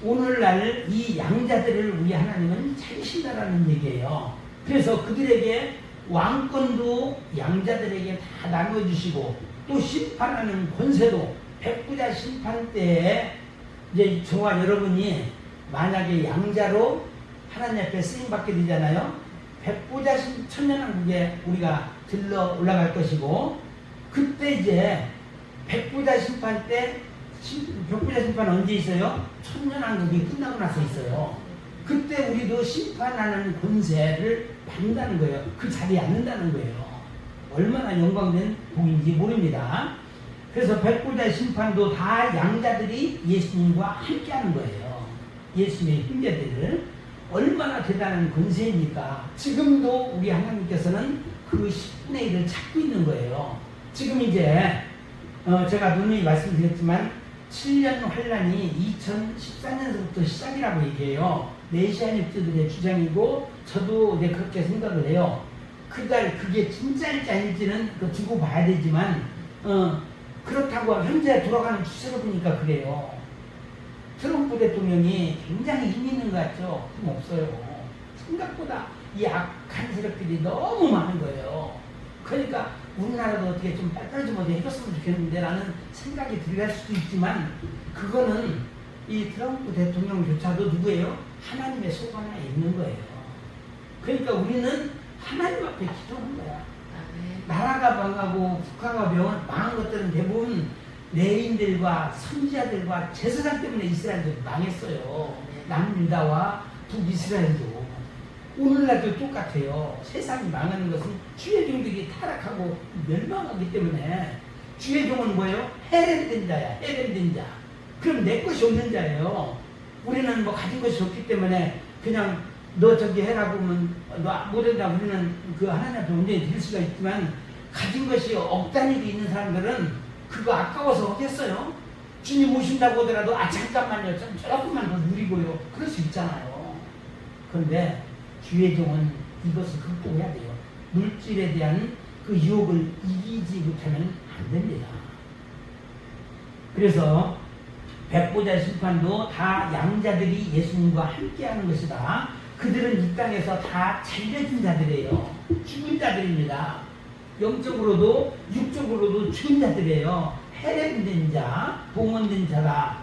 오늘날 이 양자들을 우리 하나님은 찾으신다라는 얘기예요. 그래서 그들에게 왕권도 양자들에게 다 나눠주시고 또 심판하는 권세도 백부자 심판 때에 이제 저와 여러분이 만약에 양자로 하나님 앞에 쓰임받게 되잖아요. 백부자 천년왕국에 우리가 들러 올라갈 것이고 그때 이제 백부자 심판 때 벽부자 심판 언제 있어요? 천년왕국이 끝나고 나서 있어요. 그때 우리도 심판하는 권세를 받는다는 거예요. 그 자리에 앉는다는 거예요. 얼마나 영광된 복인지 모릅니다. 그래서 백보자 심판도 다 양자들이 예수님과 함께하는 거예요. 예수님의 형제들을. 얼마나 대단한 권세입니까? 지금도 우리 하나님께서는 그 10분의 1을 찾고 있는 거예요. 지금 이제 제가 누누이 말씀드렸지만 7년 환란이 2014년서부터 시작이라고 얘기해요. 메시아 입주들의 주장이고 저도 이제 그렇게 생각을 해요. 그게 진짜일지 아닐지는 두고 봐야 되지만 그렇다고 현재 돌아가는 추세를 보니까 그래요. 트럼프 대통령이 굉장히 힘 있는 것 같죠? 힘 없어요. 생각보다 이 악한 세력들이 너무 많은 거예요. 그러니까 우리나라도 어떻게 좀 빨리 좀 해줬으면 좋겠는데 라는 생각이 들어갈 수도 있지만 그거는 이 트럼프 대통령조차도 누구예요? 하나님의 손 안에 있는 거예요. 그러니까 우리는 하나님 앞에 기도하는 거야. 나라가 망하고 국가가 망한 것들은 대부분 레인들과 선지자들과 제사장 때문에 이스라엘도 망했어요. 남유다와 북이스라엘도. 오늘날도 똑같아요. 세상이 망하는 것은 주의 종들이 타락하고 멸망하기 때문에 주의 종은 뭐예요? 해렘된 자야. 해렘된 자. 그럼 내 것이 없는 자예요. 우리는 뭐 가진 것이 없기 때문에 그냥 너 저기 해라고 하면 너 못한다. 우리는 그 하나님 앞에 온전히 드릴 수가 있지만 가진 것이 억 단위로 있는 사람들은 그거 아까워서 하겠어요. 주님 오신다고 하더라도 잠깐만요. 조금만 더 누리고요. 그럴 수 있잖아요. 그런데 주의 종은 이것을 극복해야 돼요. 물질에 대한 그 유혹을 이기지 못하면 안 됩니다. 그래서 백보자 심판도 다 양자들이 예수님과 함께하는 것이다. 그들은 이 땅에서 다 잘려진 자들이에요. 죽은 자들입니다. 영적으로도 육적으로도 죽은 자들이에요. 해렘된 자, 봉헌된 자다.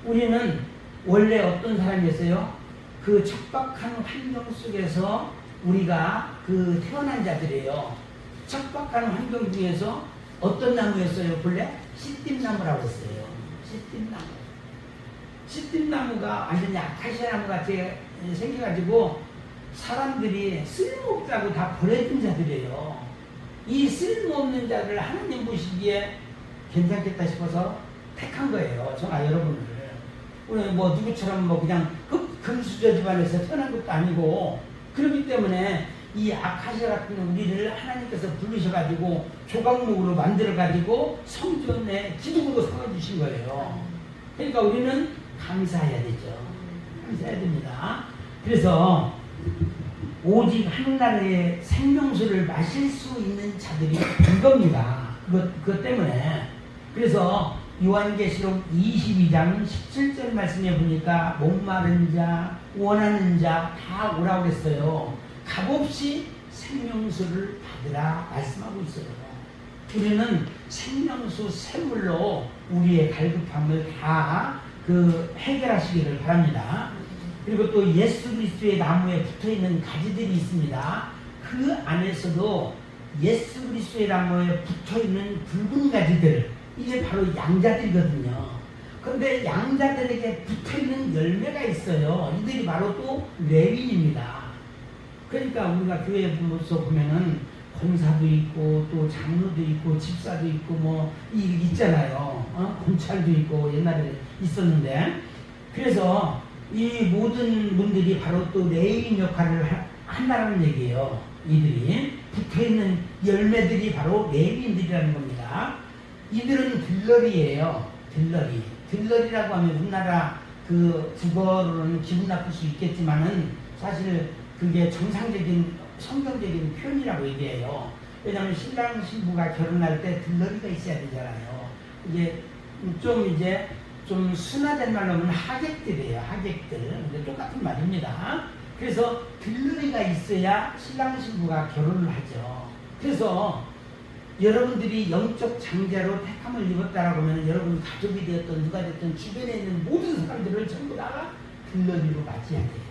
우리는 원래 어떤 사람이었어요? 그 척박한 환경 속에서 우리가 태어난 자들이에요. 척박한 환경 중에서 어떤 나무였어요? 본래 시띠나무라고 했어요. 시띠나무. 시띠나무가 완전히 아카시아 나무 같이 생겨가지고 사람들이 쓸모없다고 다 버려진 자들이에요. 이 쓸모없는 자를 하나님 보시기에 괜찮겠다 싶어서 택한 거예요. 저나 여러분을. 우리 뭐 누구처럼 뭐 그냥 금수저 집안에서 태어난 것도 아니고 그렇기 때문에 이 아카시아 같은 우리를 하나님께서 부르셔가지고 조각목으로 만들어가지고 성전에 기둥으로 삼아주신 거예요. 그러니까 우리는 감사해야 되죠. 감사해야 됩니다. 그래서 오직 하늘나라의 생명수를 마실 수 있는 자들이 이겁니다. 그것 때문에. 그래서 요한계시록 22장 17절 말씀에 보니까 목마른 자, 원하는 자 다 오라고 그랬어요. 값없이 생명수를 받으라 말씀하고 있어요. 우리는 생명수 샘물로 우리의 갈급함을 다 해결하시기를 바랍니다. 그리고 또 예수 그리스도의 나무에 붙어있는 가지들이 있습니다. 그 안에서도 예수 그리스도의 나무에 붙어있는 붉은 가지들, 이게 바로 양자들이거든요. 그런데 양자들에게 붙어있는 열매가 있어요. 이들이 바로 또 레위인입니다. 그러니까 우리가 교회 보면은 권사도 있고 또 장로도 있고 집사도 있고 뭐 있잖아요. 검찰도 있고 옛날에 있었는데, 그래서 이 모든 분들이 바로 또 레위인 역할을 한다는 얘기예요. 이들이 붙어있는 열매들이 바로 레위인들이라는 겁니다. 이들은 들러리예요. 들러리라고 하면 우리나라 국어로는 기분 나쁠 수 있겠지만은 사실 그게 정상적인 성경적인 표현이라고 얘기해요. 왜냐하면 신랑 신부가 결혼할 때 들러리가 있어야 되잖아요. 이게 좀 순화된 말로 하면 하객들이에요. 하객들. 근데 똑같은 말입니다. 그래서 들러리가 있어야 신랑 신부가 결혼을 하죠. 그래서 여러분들이 영적 장자로 택함을 입었다라고 하면 여러분 가족이 되었던 누가 됐든 주변에 있는 모든 사람들을 전부 다 들러리로 맞이해야 돼요.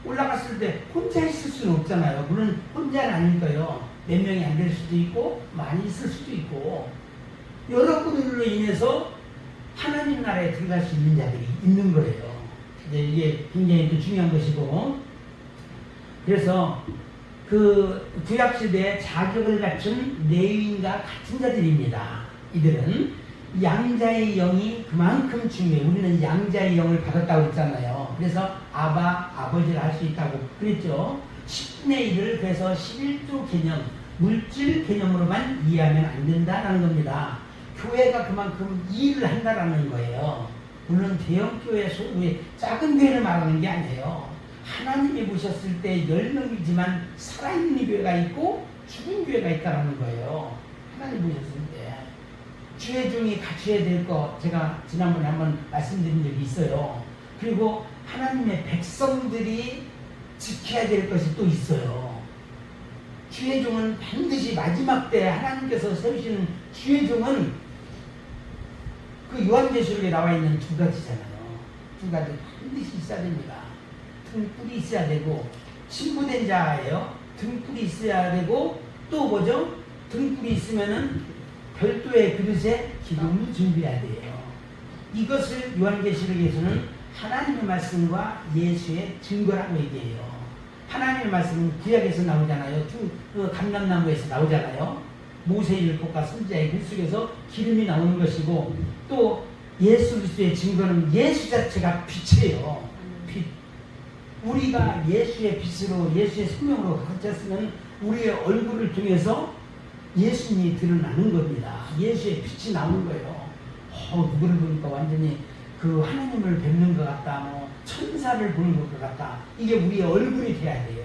올라갔을 때 혼자 있을 수는 없잖아요. 물론 혼자는 아닐까요. 몇 명이 안 될 수도 있고 많이 있을 수도 있고, 여러분들로 인해서 하나님 나라에 들어갈 수 있는 자들이 있는 거예요. 이제 이게 굉장히 또 중요한 것이고, 그래서 그 구약시대에 자격을 갖춘 레위인과 같은 자들입니다. 이들은 양자의 영이 그만큼 중요해요. 우리는 양자의 영을 받았다고 했잖아요. 그래서 아버지를 할 수 있다고 그랬죠. 10분의 1을 그래서 11조 개념, 물질 개념으로만 이해하면 안 된다는 겁니다. 교회가 그만큼 일을 한다라는 거예요. 물론 대형교회, 작은 교회를 말하는 게 아니에요. 하나님이 보셨을 때 10명이지만 살아있는 교회가 있고 죽은 교회가 있다는 거예요. 하나님 보셨을 때. 주의 종이 갖춰야 될 거 제가 지난번에 한번 말씀드린 적이 있어요. 그리고 하나님의 백성들이 지켜야 될 것이 또 있어요. 주의 종은 반드시 마지막 때 하나님께서 세우시는 주의 종은 그 요한계시록에 나와 있는 두 가지잖아요. 두 가지 반드시 있어야 됩니다. 등불이 있어야 되고, 신부된 자예요. 등불이 있어야 되고, 또 뭐죠? 등불이 있으면은 별도의 그릇에 기름을 준비해야 돼요. 이것을 요한계시록에서는 하나님의 말씀과 예수의 증거라고 얘기해요. 하나님의 말씀은 구약에서 나오잖아요. 감람나무에서 나오잖아요. 모세의 율법과 선지자의 글 속에서 기름이 나오는 것이고, 또 예수 그리스도의 증거는 예수 자체가 빛이에요. 빛. 우리가 예수의 빛으로, 예수의 생명으로 가르쳤으면 우리의 얼굴을 통해서 예수님이 드러나는 겁니다. 예수의 빛이 나오는 거예요. 누구를 보니까 완전히 그 하나님을 뵙는 것 같다, 뭐 천사를 보는 것 같다. 이게 우리의 얼굴이 돼야 돼요.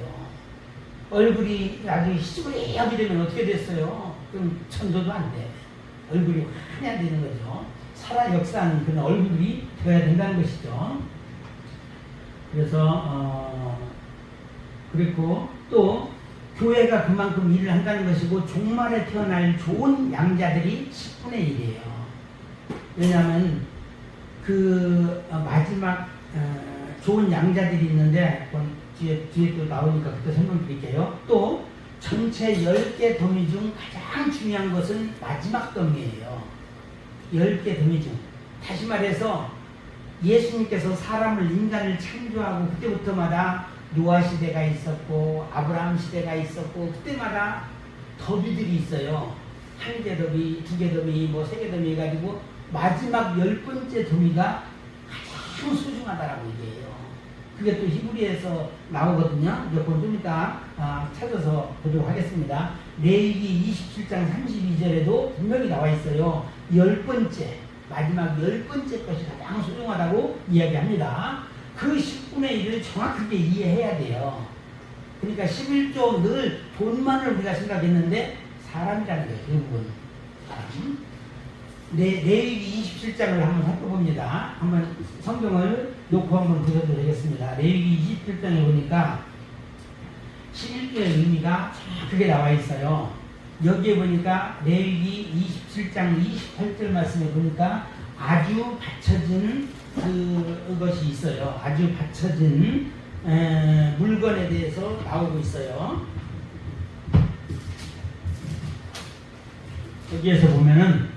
얼굴이 아주 희죽으리하게 되면 어떻게 됐어요? 그럼 천도도 안 돼. 얼굴이 환히 안 되는 거죠. 살아 역사하는 그런 얼굴이 되어야 된다는 것이죠. 그래서 그리고 또 교회가 그만큼 일을 한다는 것이고, 종말에 태어날 좋은 양자들이 10분의 1이에요. 왜냐하면 그 마지막 좋은 양자들이 있는데, 뒤에 또 나오니까 그때 설명드릴게요. 또 전체 10개 도미 중 가장 중요한 것은 마지막 도미예요. 10개 도미 중. 다시 말해서 예수님께서 사람을, 인간을 창조하고 그때부터마다 노아 시대가 있었고 아브라함 시대가 있었고, 그때마다 더비들이 있어요. 한 개 더비, 두 개 더비, 뭐 세 개 더비 해가지고 마지막 10번째 더비가 가장 소중하다라고 얘기해요. 그게 또 히브리에서 나오거든요. 그건 좀 이따 찾아서 보도록 하겠습니다. 레위기 27장 32절에도 분명히 나와 있어요. 10번째, 마지막 10번째 것이 가장 소중하다고 이야기합니다. 그 10분의 1을 정확하게 이해해야 돼요. 그러니까 11조 늘 돈만을 우리가 생각했는데 사람이라는 거예요. 결국은 사람. 레위기 27장을 한번 살펴봅니다. 한번 성경을 놓고 한번 보셔도 되겠습니다. 레위기 27장에 보니까 11조의 의미가 크게 나와 있어요. 여기에 보니까 레위기 27장 28절 말씀에 보니까 아주 받쳐진 그것이 있어요. 아주 받쳐진 물건에 대해서 나오고 있어요. 여기에서 보면은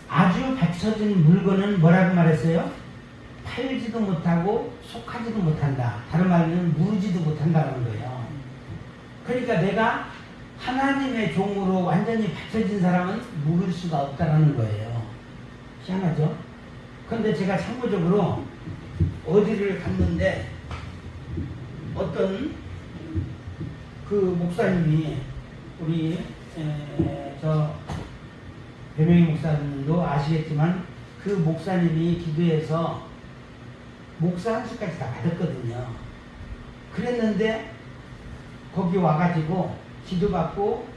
아주 받쳐진 물건은 뭐라고 말했어요? 팔지도 못하고 속하지도 못한다. 다른 말로는 무르지도 못한다는 거예요. 그러니까 내가 하나님의 종으로 완전히 받쳐진 사람은 무를 수가 없다는 거예요. 희한하죠? 그런데 제가 참고적으로 어디를 갔는데 어떤 그 목사님이 우리 배명희 목사님도 아시겠지만 그 목사님이 기도해서 목사 한 수까지 다 받았거든요. 그랬는데 거기 와가지고 기도받고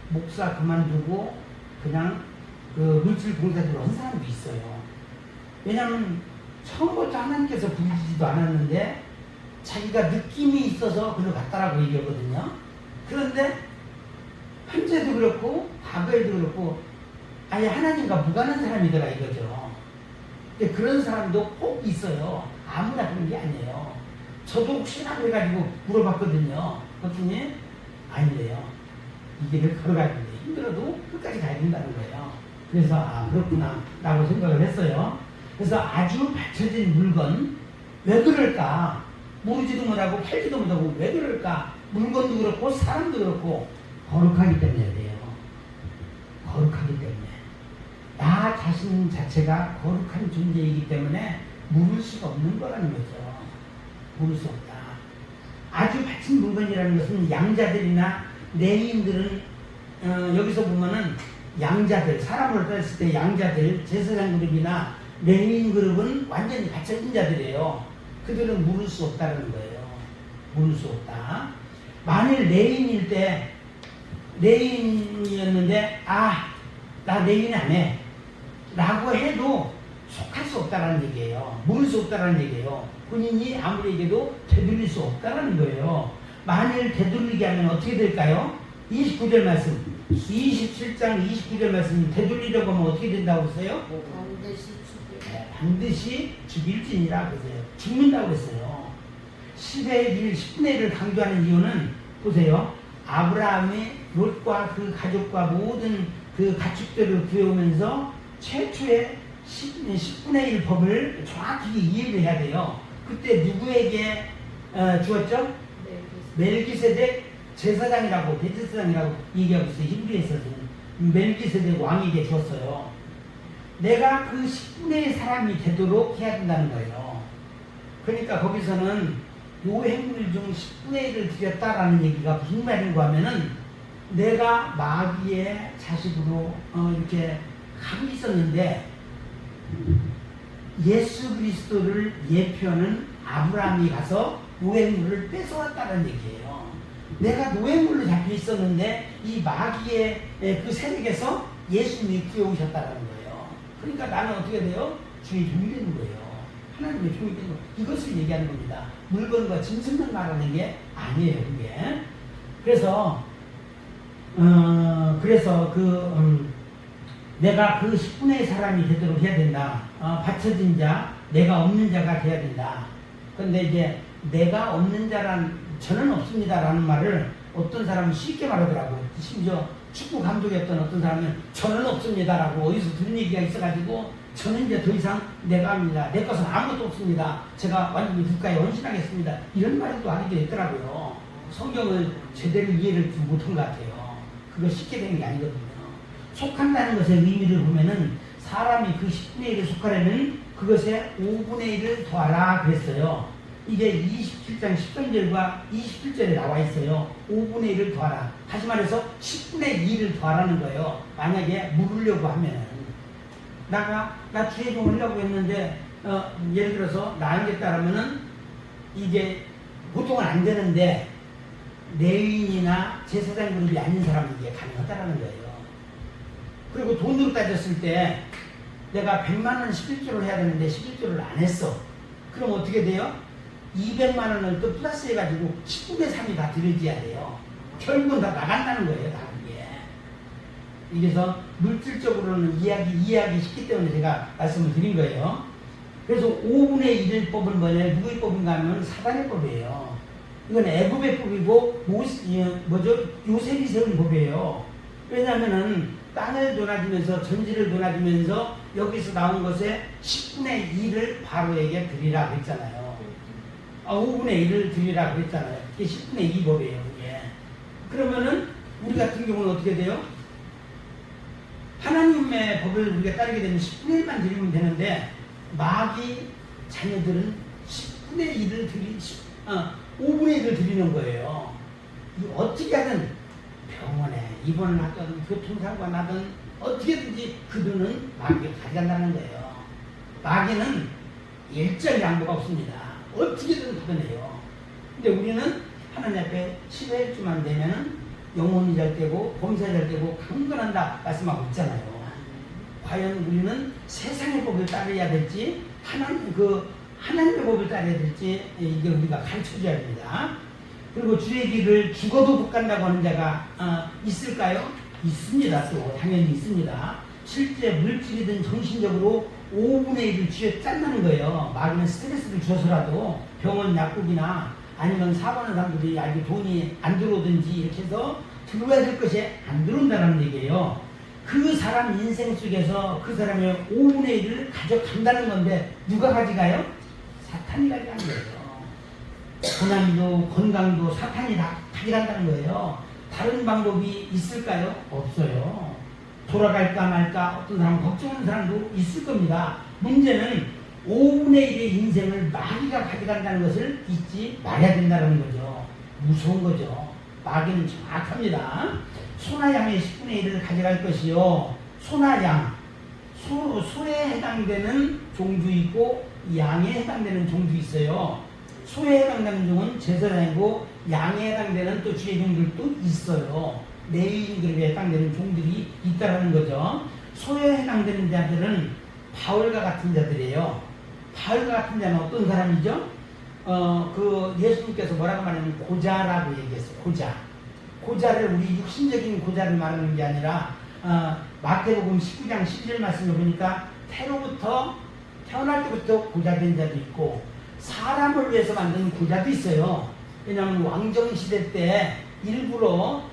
목사 그만두고 그냥 그 물질 봉사대로 한 사람도 있어요. 왜냐하면 처음부터 하나님께서 부르지도 않았는데 자기가 느낌이 있어서 그로 갔다라고 얘기하거든요. 그런데 현재도 그렇고 과거에도 그렇고 아예 하나님과 무관한 사람이더라 이거죠. 근데 그런 사람도 꼭 있어요. 아무나 그런 게 아니에요. 저도 혹시나 그래가지고 물어봤거든요. 그랬더니 아니래요. 이 길을 걸어가는데 힘들어도 끝까지 가야 된다는 거예요. 그래서 아 그렇구나 라고 생각을 했어요. 그래서 아주 받쳐진 물건 왜 그럴까? 모르지도 못하고 팔지도 못하고 왜 그럴까? 물건도 그렇고 사람도 그렇고 거룩하기 때문에 그래요. 거룩하기 때문에 나 자신 자체가 거룩한 존재이기 때문에 물을 수가 없는 거라는 거죠. 물을 수 없다. 아주 받친 물건이라는 것은 양자들이나 레위인들은 여기서 보면은 양자들, 사람으로 따졌을 때 양자들, 제사장 그룹이나 레위인 그룹은 완전히 받쳐진 자들이에요. 그들은 물을 수 없다는 거예요. 물을 수 없다. 만일 레위인일 때 레위인이었는데 나 레위인 안 해 라고 해도 속할 수 없다는 얘기예요. 물을 수 없다는 얘기예요. 본인이 아무리 얘기해도 되돌릴 수 없다는 거예요. 만일 되돌리게 하면 어떻게 될까요? 29절 말씀, 27장 29절 말씀 되돌리려고 하면 어떻게 된다고 했어요? 반드시 죽일지니라 그랬어요. 죽는다고 그랬어요. 10의 1, 10분의 1을 강조하는 이유는 보세요. 아브라함이 롯과 그 가족과 모든 그 가축들을 구해오면서 최초의 10분의 1 법을 정확히 이해를 해야 돼요. 그때 누구에게 주었죠? 멜기세덱 제사장이라고 대제사장이라고 얘기하고 있어요. 히브리에서는 멜기세덱 왕에게 주었어요. 내가 그 10분의 1 사람이 되도록 해야 된다는 거예요. 그러니까 거기서는 요 행물 중 10분의 1을 드렸다라는 얘기가 무슨 말인가 하면은 내가 마귀의 자식으로 이렇게 하고 있었는데 예수 그리스도를 예표하는 아브라함이 가서 노획물을 뺏어왔다는 얘기예요. 내가 노획물로 잡혀 있었는데 이 마귀의 그 세력에서 예수님이 구해오셨다는 거예요. 그러니까 나는 어떻게 돼요? 주의 종이 되는 거예요. 하나님의 종이 되는 거예요. 이것을 얘기하는 겁니다. 물건과 짐승만 말하는 게 아니에요. 그게. 그래서 내가 그 10분의 1 사람이 되도록 해야 된다. 받쳐진 자, 내가 없는 자가 돼야 된다. 근데 이제 내가 없는 자란 저는 없습니다라는 말을 어떤 사람은 쉽게 말하더라고. 심지어 축구 감독이었던 어떤 사람은 저는 없습니다라고 어디서 들은 얘기가 있어가지고 저는 이제 더 이상 내가 합니다. 내 것은 아무것도 없습니다. 제가 완전히 국가에 헌신하겠습니다. 이런 말도 하게 됐더라고요. 성경을 제대로 이해를 못한 것 같아요. 그거 쉽게 되는 게 아니거든요. 속한다는 것의 의미를 보면은 사람이 그 10분의 1에 속하려면 그것에 5분의 1을 더하라 그랬어요. 이게 27장 13절과 27절에 나와 있어요. 5분의 1을 더하라. 다시 말해서 10분의 2를 더하라는 거예요. 만약에 물으려고 하면 나 주의 종 하려고 했는데 예를 들어서 나에겠다라면은 이게 보통은 안 되는데 레위인이나 제사장 그룹이 아닌 사람은 이게 가능하다라는 거예요. 그리고 돈으로 따졌을 때 내가 100만 원 11조를 해야 되는데 11조를 안 했어. 그럼 어떻게 돼요? 200만 원을 또 플러스 해가지고 10분의 3이 다 들여져야 돼요. 결국은 다 나간다는 거예요. 다 그게. 그래서 물질적으로는 이해하기 쉽기 때문에 제가 말씀을 드린 거예요. 그래서 5분의 1의 법은 뭐냐? 누구의 법인가 하면 사단의 법이에요. 이건 애굽의 법이고 요셉이 세운 법이에요. 왜냐하면은 땅을 도나주면서 전지를 도나주면서 여기서 나온 것에 10분의 1을 바로에게 드리라 그랬잖아요. 5분의 1을 드리라 그랬잖아요. 이게 10분의 2 법이에요. 이게. 그러면은 우리 같은 경우는 어떻게 돼요? 하나님의 법을 우리가 따르게 되면 10분의 1만 드리면 되는데 마귀 자녀들은 10분의 1을 5분의 1을 드리는 거예요. 어떻게 하든 병원에 입원을 하든 교통사고가 나든 어떻게든지 그 돈은 마귀가 가져간다는 거예요. 마귀는 일절 양보가 없습니다. 어떻게든 받아내요. 근데 우리는 하나님 앞에 10의 1주만 되면은 영혼이 잘 되고 범사 잘 되고 강건한다 말씀하고 있잖아요. 과연 우리는 세상의 법을 따라야 될지 하나님의 법을 따라야 될지 이게 우리가 가르쳐줘야 됩니다. 그리고 주의 길을 죽어도 못 간다고 하는 자가 있을까요? 있습니다. 또 당연히 있습니다. 실제 물질이든 정신적으로 5분의 1을 쥐어 짠다는 거예요. 마귀는 스트레스를 줘서라도 병원 약국이나 아니면 사고하는 사람들이 아직 돈이 안 들어오든지 이렇게 해서 들어와야 될 것이 안 들어온다는 얘기예요. 그 사람 인생 속에서 그 사람의 5분의 1을 가져간다는 건데 누가 가져가요? 사탄이 가져가는 거예요. 고난도 건강도 사탄이 다 가져간다는 거예요. 다른 방법이 있을까요? 없어요. 돌아갈까 말까 어떤 사람 걱정하는 사람도 있을 겁니다. 문제는 5분의 1의 인생을 마귀가 가져간다는 것을 잊지 말아야 된다는 거죠. 무서운 거죠. 마귀는 정확합니다. 소나 양의 10분의 1을 가져갈 것이요. 소나 양, 소에 해당되는 종도 있고 양에 해당되는 종도 있어요. 소에 해당되는 종은 제사장이고 양에 해당되는 또 주의 종들도 있어요. 레위인들에 해당되는 종들이 있다는 거죠. 소에 해당되는 자들은 바울과 같은 자들이에요. 바울과 같은 자는 어떤 사람이죠? 그 예수님께서 뭐라고 말하냐면 고자라고 얘기했어요. 고자를 우리 육신적인 고자를 말하는 게 아니라 마태복음 19장 12절 말씀을 보니까 태어날 때부터 고자된 자도 있고 사람을 위해서 만든 고자도 있어요. 왜냐하면 왕정시대 때 일부러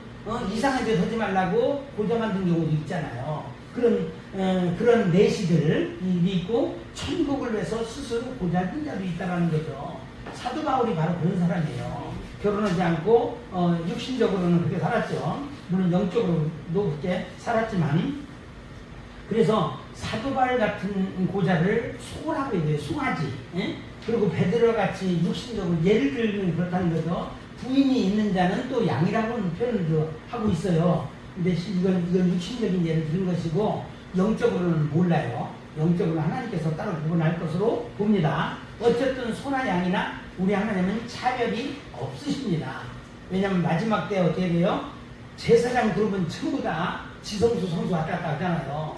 이상한 데 서지 말라고 고자 만든 경우도 있잖아요. 그런 내시들이 있고 천국을 위해서 스스로 고자된 자도 있다는 거죠. 사도 바울이 바로 그런 사람이에요. 결혼하지 않고 육신적으로는 그렇게 살았죠. 물론 영적으로도 그렇게 살았지만 그래서 사도 바울 같은 고자를 소라고 얘기해요. 송아지. 예? 그리고 베드로 같이 육신적으로 예를 들면 그렇다는 거죠. 부인이 있는 자는 또 양이라고 표현을 하고 있어요. 근데 이건 육신적인 예를 들은 것이고 영적으로는 몰라요. 영적으로는 하나님께서 따로 구분할 것으로 봅니다. 어쨌든 소나 양이나 우리 하나님은 차별이 없으십니다. 왜냐하면 마지막 때 어떻게 돼요? 제사장 그룹은 전부 다 지성수 성수 왔다 갔다 하잖아요.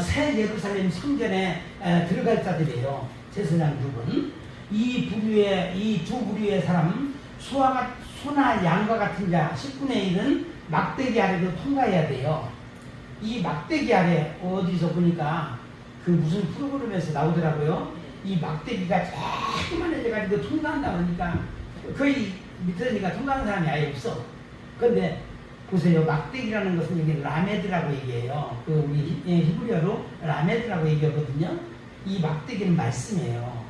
새 예루살렘 성전에 들어갈 자들이에요. 제사장 그룹은 이 두 부류의 사람 소나 양과 같은 자 10분의 1은 막대기 아래로 통과해야 돼요. 이 막대기 아래 어디서 보니까 그 무슨 프로그램에서 나오더라고요. 이 막대기가 조그만해져 가지고 통과한다 그러니까 거의 밑에니까 통과하는 사람이 아예 없어. 그런데 보세요. 막대기라는 것은 이게 라메드라고 얘기해요. 그 우리 히브리어로 라메드라고 얘기하거든요. 이 막대기는 말씀이에요.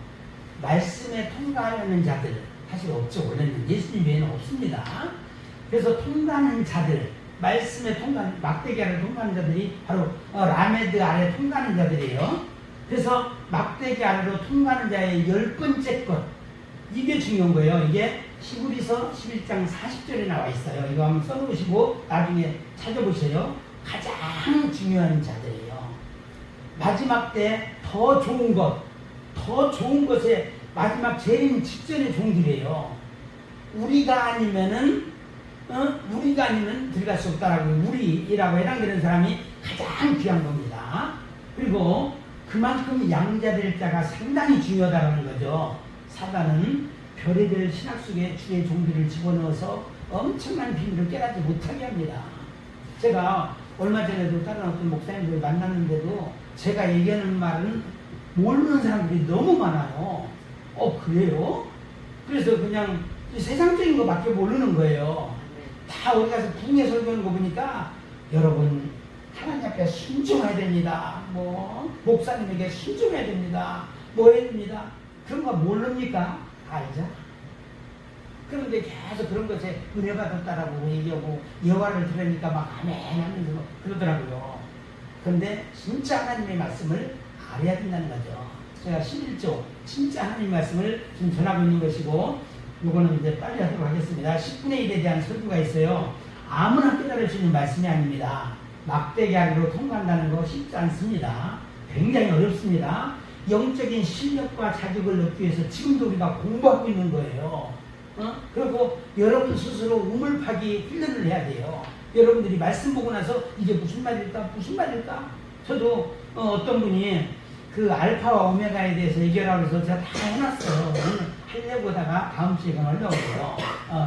말씀에 통과하려는 자들 사실 없죠. 원래는 예수님 외에는 없습니다. 그래서 통과하는 자들 말씀에 통과하는 막대기 아래 통과하는 자들이 바로 라메드 아래 통과하는 자들이에요. 그래서 막대기 아래로 통과하는 자의 10번째 것 이게 중요한 거예요. 이게 히브리서 11장 40절에 나와 있어요. 이거 한번 써놓으시고 나중에 찾아보세요. 가장 중요한 자들이에요. 마지막 때 더 좋은 것에 마지막 재림 직전의 종들이에요. 우리가 아니면 들어갈 수 없다라고 우리라고 해당되는 사람이 가장 귀한 겁니다. 그리고 그만큼 양자될 자가 상당히 중요하다는 거죠. 사단은 별의별 신학 속에 주의 종들을 집어넣어서 엄청난 비밀을 깨닫지 못하게 합니다. 제가 얼마 전에도 다른 어떤 목사님들 만났는데도 제가 얘기하는 말은 모르는 사람들이 너무 많아요. 그래요? 그래서 그냥 세상적인 거밖에 모르는 거예요. 다 어디 가서 붕에 설교하는 거 보니까 여러분 하나님 앞에 순종해야 됩니다. 목사님에게 순종해야 됩니다. 뭐 해야 됩니다. 그런 거 모릅니까? 알죠? 그런데 계속 그런 것에 은혜 받았다라고 얘기하고 여호와를 들으니까 막 아멘 하면서 그러더라고요. 그런데 진짜 하나님의 말씀을 알아야 된다는 거죠. 제가 11조 진짜 하나님의 말씀을 지금 전하고 있는 것이고 요거는 이제 빨리 하도록 하겠습니다. 10분의 1에 대한 설교가 있어요. 아무나 깨달을 수 있는 말씀이 아닙니다. 막대기 아래로 통과한다는 거 쉽지 않습니다. 굉장히 어렵습니다. 영적인 실력과 자격을 얻기 위해서 지금도 우리가 공부하고 있는 거예요. 그리고 여러분 스스로 우물파기 훈련을 해야 돼요. 여러분들이 말씀 보고 나서 이게 무슨 말일까? 저도 어떤 분이 그 알파와 오메가에 대해서 얘기하라고 해서 제가 다 해놨어요. 하려고 하다가 다음 주에 하려고 해요.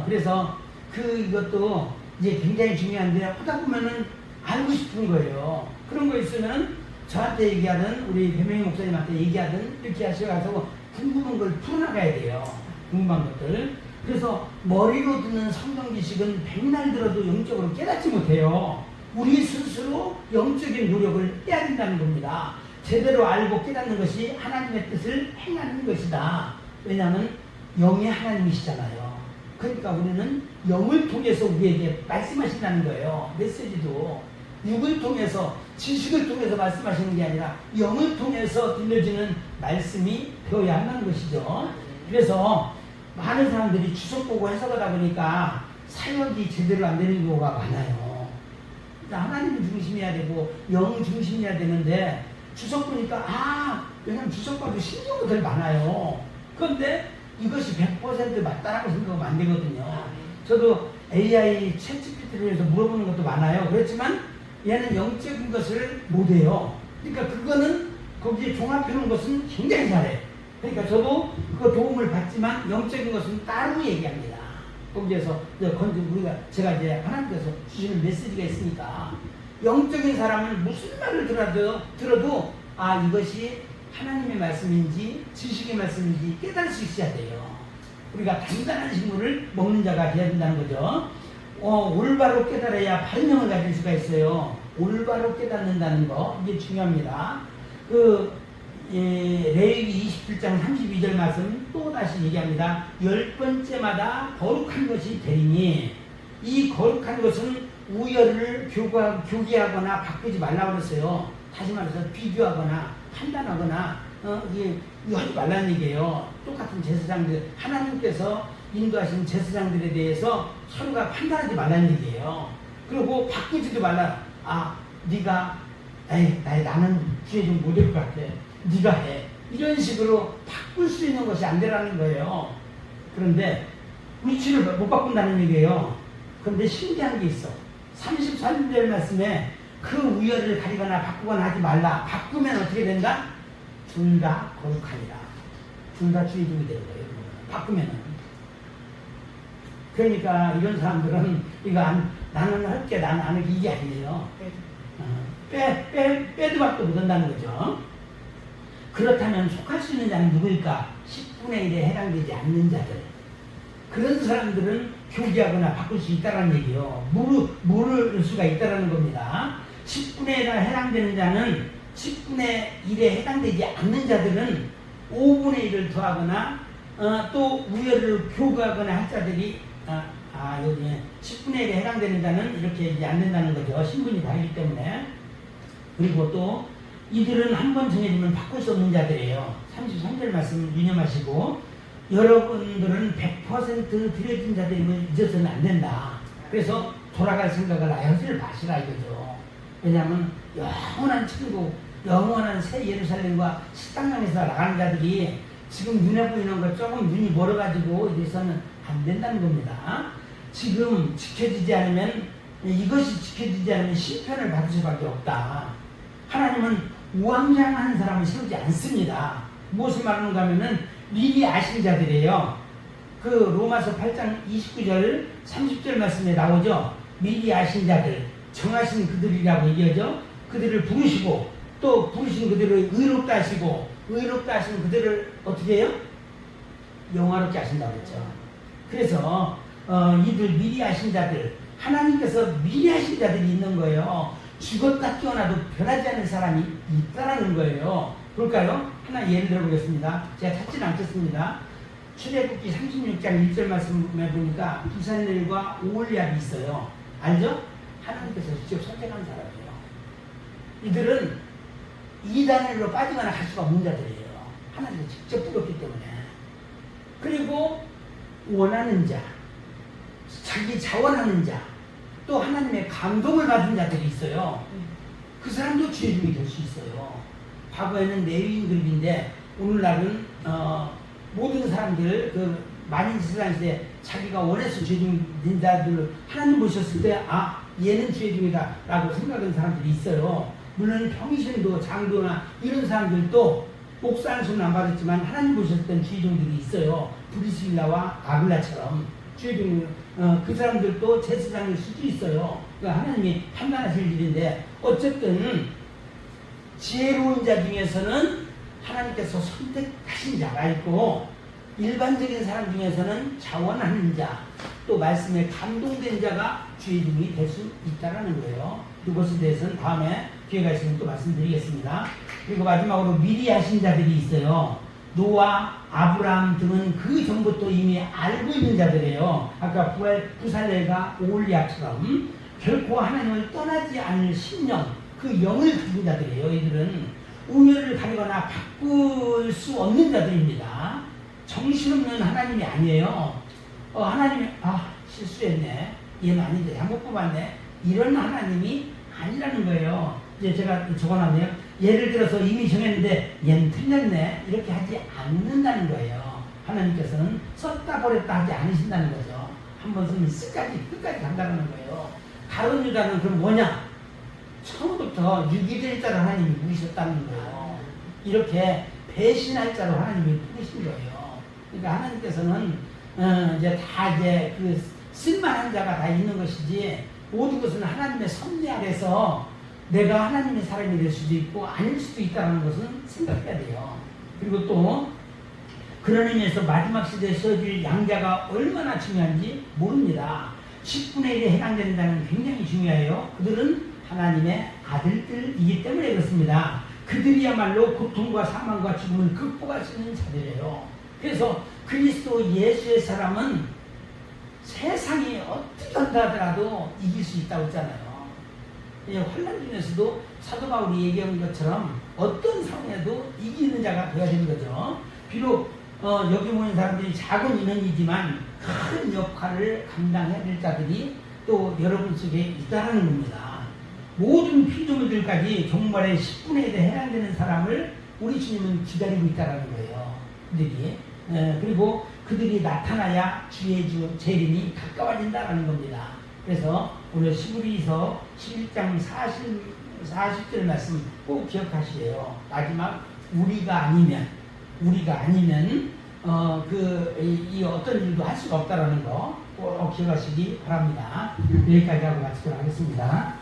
그래서 이것도 이제 굉장히 중요한데 하다 보면은 알고 싶은 거예요. 그런 거 있으면 저한테 얘기하든 우리 배명희 목사님한테 얘기하든 이렇게 하셔가지고 궁금한 걸 풀어나가야 돼요. 궁금한 것들. 그래서 머리로 듣는 성경 지식은 백날 들어도 영적으로 깨닫지 못해요. 우리 스스로 영적인 노력을 해야 된다는 겁니다. 제대로 알고 깨닫는 것이 하나님의 뜻을 행하는 것이다. 왜냐하면 영이 하나님이시잖아요. 그러니까 우리는 영을 통해서 우리에게 말씀하신다는 거예요. 메시지도 육을 통해서, 지식을 통해서 말씀하시는 게 아니라 영을 통해서 들려지는 말씀이 되어야 한다는 것이죠. 그래서 많은 사람들이 주석 보고 해석하다 보니까 사역이 제대로 안 되는 경우가 많아요. 하나님 중심이어야 되고 영 중심이어야 되는데 주석 보니까 왜냐면 주석 봐도 신경들 많아요. 그런데 이것이 100% 맞다라고 생각하면 안 되거든요. 저도 AI 챗GPT를 해서 물어보는 것도 많아요. 그렇지만 얘는 영적인 것을 못해요. 그러니까 그거는 거기에 종합해 놓은 것은 굉장히 잘해. 그러니까 저도 그 도움을 받지만 영적인 것은 따로 얘기합니다. 거기에서 제가 이제 하나님께서 주시는 메시지가 있으니까 영적인 사람은 무슨 말을 들어도 이것이 하나님의 말씀인지 지식의 말씀인지 깨달을 수 있어야 돼요. 우리가 단단한 식물을 먹는 자가 되어야 된다는 거죠. 올바로 깨달아야 바른 영을 가질 수가 있어요. 올바로 깨닫는다는 거, 이게 중요합니다. 레위기 27장 32절 말씀 또 다시 얘기합니다. 10번째마다 거룩한 것이 되리니, 이 거룩한 것은 우열을 교기하거나 바꾸지 말라고 그랬어요. 다시 말해서 비교하거나 판단하거나 이거 하지 말라는 얘기예요. 똑같은 제사장들, 하나님께서 인도하신 제사장들에 대해서 서로가 판단하지 말라는 얘기예요. 그리고 바꾸지도 말라. 나는 주에 좀 못할 것 같아. 네가 해. 이런 식으로 바꿀 수 있는 것이 안 되라는 거예요. 그런데 위치를 못 바꾼다는 얘기예요. 그런데 신기한 게 있어. 33절 말씀에 그 우열을 가리거나 바꾸거나 하지 말라. 바꾸면 어떻게 된다? 둘 다 거룩하니라. 둘 다 주의 종이 되는 거예요. 바꾸면은. 그러니까 이런 사람들은 나는 할게, 나는 안 할게, 이게 아니에요. 빼도 박도 못한다는 거죠. 그렇다면 속할 수 있는 자는 누구일까? 10분의 1에 해당되지 않는 자들. 그런 사람들은 교기하거나 바꿀 수 있다는 얘기예요. 모를 수가 있다는 겁니다. 10분의 1에 해당되는 자는 10분의 1에 해당되지 않는 자들은 5분의 1을 더하거나 또 우열을 교구하거나 할 자들이 여기 10분의 1에 해당되는 자는 이렇게 하지 않는다는 거죠. 신분이 다르기 때문에. 그리고 또 이들은 한 번 정해지면 바꿀 수 없는 자들이에요. 33절 말씀 유념하시고, 여러분들은 100% 드려진 자들임을 잊어서는 안 된다. 그래서 돌아갈 생각을 하지 마시라 이거죠. 왜냐하면 영원한 천국, 영원한 새 예루살렘과 식당장에서 나가는 자들이 지금 눈에 보이는 것 조금 눈이 멀어가지고 이래서는 안 된다는 겁니다. 지금 지켜지지 않으면, 이것이 지켜지지 않으면 심판을 받을 수밖에 없다. 하나님은 우왕좌왕한 사람을 세우지 않습니다. 무엇을 말하는가 하면은 미리 아신 자들이에요. 로마서 8장 29절 30절 말씀에 나오죠. 미리 아신 자들, 정하신 그들이라고 얘기하죠. 그들을 부르시고 또 부르신 그들을 의롭다 하시고, 의롭다 하신 그들을 어떻게 해요? 영화롭게 하신다고 했죠. 그래서 이들 미리 아신 자들, 하나님께서 미리 하신 자들이 있는 거예요. 죽었다 깨어나도 변하지 않는 사람이 있다라는 거예요. 볼까요? 하나 예를 들어보겠습니다. 제가 찾지는 않겠습니다. 출애굽기 36장 1절 말씀에 보니까 부산엘과 오홀리압이 있어요. 알죠? 하나님께서 직접 선택한 사람이에요. 이들은 이단으로 빠지거나 갈 수가 없는 자들이에요. 하나님이 직접 뽑았기 때문에. 그리고 원하는 자, 자기 자원하는 자, 또 하나님의 감동을 받은 자들이 있어요. 그 사람도 주의 종이 될 수 있어요. 과거에는 레위인 그룹인데 오늘날은 모든 사람들 만인 세상 시대 자기가 원해서 주의 종이 된 자들을 하나님 보셨을 때 얘는 주의 종이다 라고 생각하는 사람들이 있어요. 물론 평신도 장도나 이런 사람들도 목사는 손은 안 받았지만 하나님 보셨을 땐 주의 종들이 있어요. 브리스길라와 아굴라처럼. 그 사람들도 제사장일 수도 있어요. 그러니까 하나님이 판단하실 일인데, 어쨌든 지혜로운 자 중에서는 하나님께서 선택하신 자가 있고, 일반적인 사람 중에서는 자원하는 자, 또 말씀에 감동된 자가 주의 종이 될 수 있다는 거예요. 그것에 대해서는 다음에 기회가 있으면 또 말씀드리겠습니다. 그리고 마지막으로 미리 하신 자들이 있어요. 노아, 아브라함 등은 그 전부터 이미 알고 있는 자들이에요. 아까 부살렐과 오홀리압처럼 결코 하나님을 떠나지 않을 신령, 그 영을 가진 자들이에요. 이들은 우열을 가리거나 바꿀 수 없는 자들입니다. 정신없는 하나님이 아니에요. 하나님이 실수했네, 얘는 아닌데 잘못 뽑았네, 이런 하나님이 아니라는 거예요. 이제 제가 적어놨네요. 예를 들어서 이미 정했는데 얘는 틀렸네, 이렇게 하지 않는다는 거예요. 하나님께서는 썼다 버렸다 하지 않으신다는 거죠. 한번 쓰면 끝까지 간다는 거예요. 다른 유다는 그럼 뭐냐? 처음부터 유기될 자로 하나님이 부르셨다는 거예요. 이렇게 배신할 자로 하나님이 부르신 거예요. 그러니까 하나님께서는 이제 그 쓸만한 자가 다 있는 것이지, 모든 것은 하나님의 섭리 아래서 내가 하나님의 사람이 될 수도 있고 아닐 수도 있다는 것은 생각해야 돼요. 그리고 또 그런 의미에서 마지막 시대에 써질 양자가 얼마나 중요한지 모릅니다. 10분의 1에 해당되는 자는 굉장히 중요해요. 그들은 하나님의 아들들이기 때문에 그렇습니다. 그들이야말로 고통과 사망과 죽음을 극복할 수 있는 자들이에요. 그래서 그리스도 예수의 사람은 세상이 어떻게 한다 하더라도 이길 수 있다고 했잖아요. 환난 중에서도 사도 바울이 얘기한 것처럼 어떤 상황에도 이기는 자가 되어야 되는 거죠. 비록 여기 모인 사람들이 작은 인원이지만 큰 역할을 감당해야 될 자들이 또 여러분 속에 있다는 겁니다. 모든 피조물들까지 종말의 10분의 1에 해당되는 사람을 우리 주님은 기다리고 있다는 거예요. 그리고 그들이 나타나야 주의 재림이 가까워진다는 겁니다. 그래서 오늘 시브리서 11장 40절 말씀 꼭 기억하시래요. 마지막 우리가 아니면 이 어떤 일도 할 수가 없다라는 거 꼭 기억하시기 바랍니다. 여기까지 하고 마치도록 하겠습니다.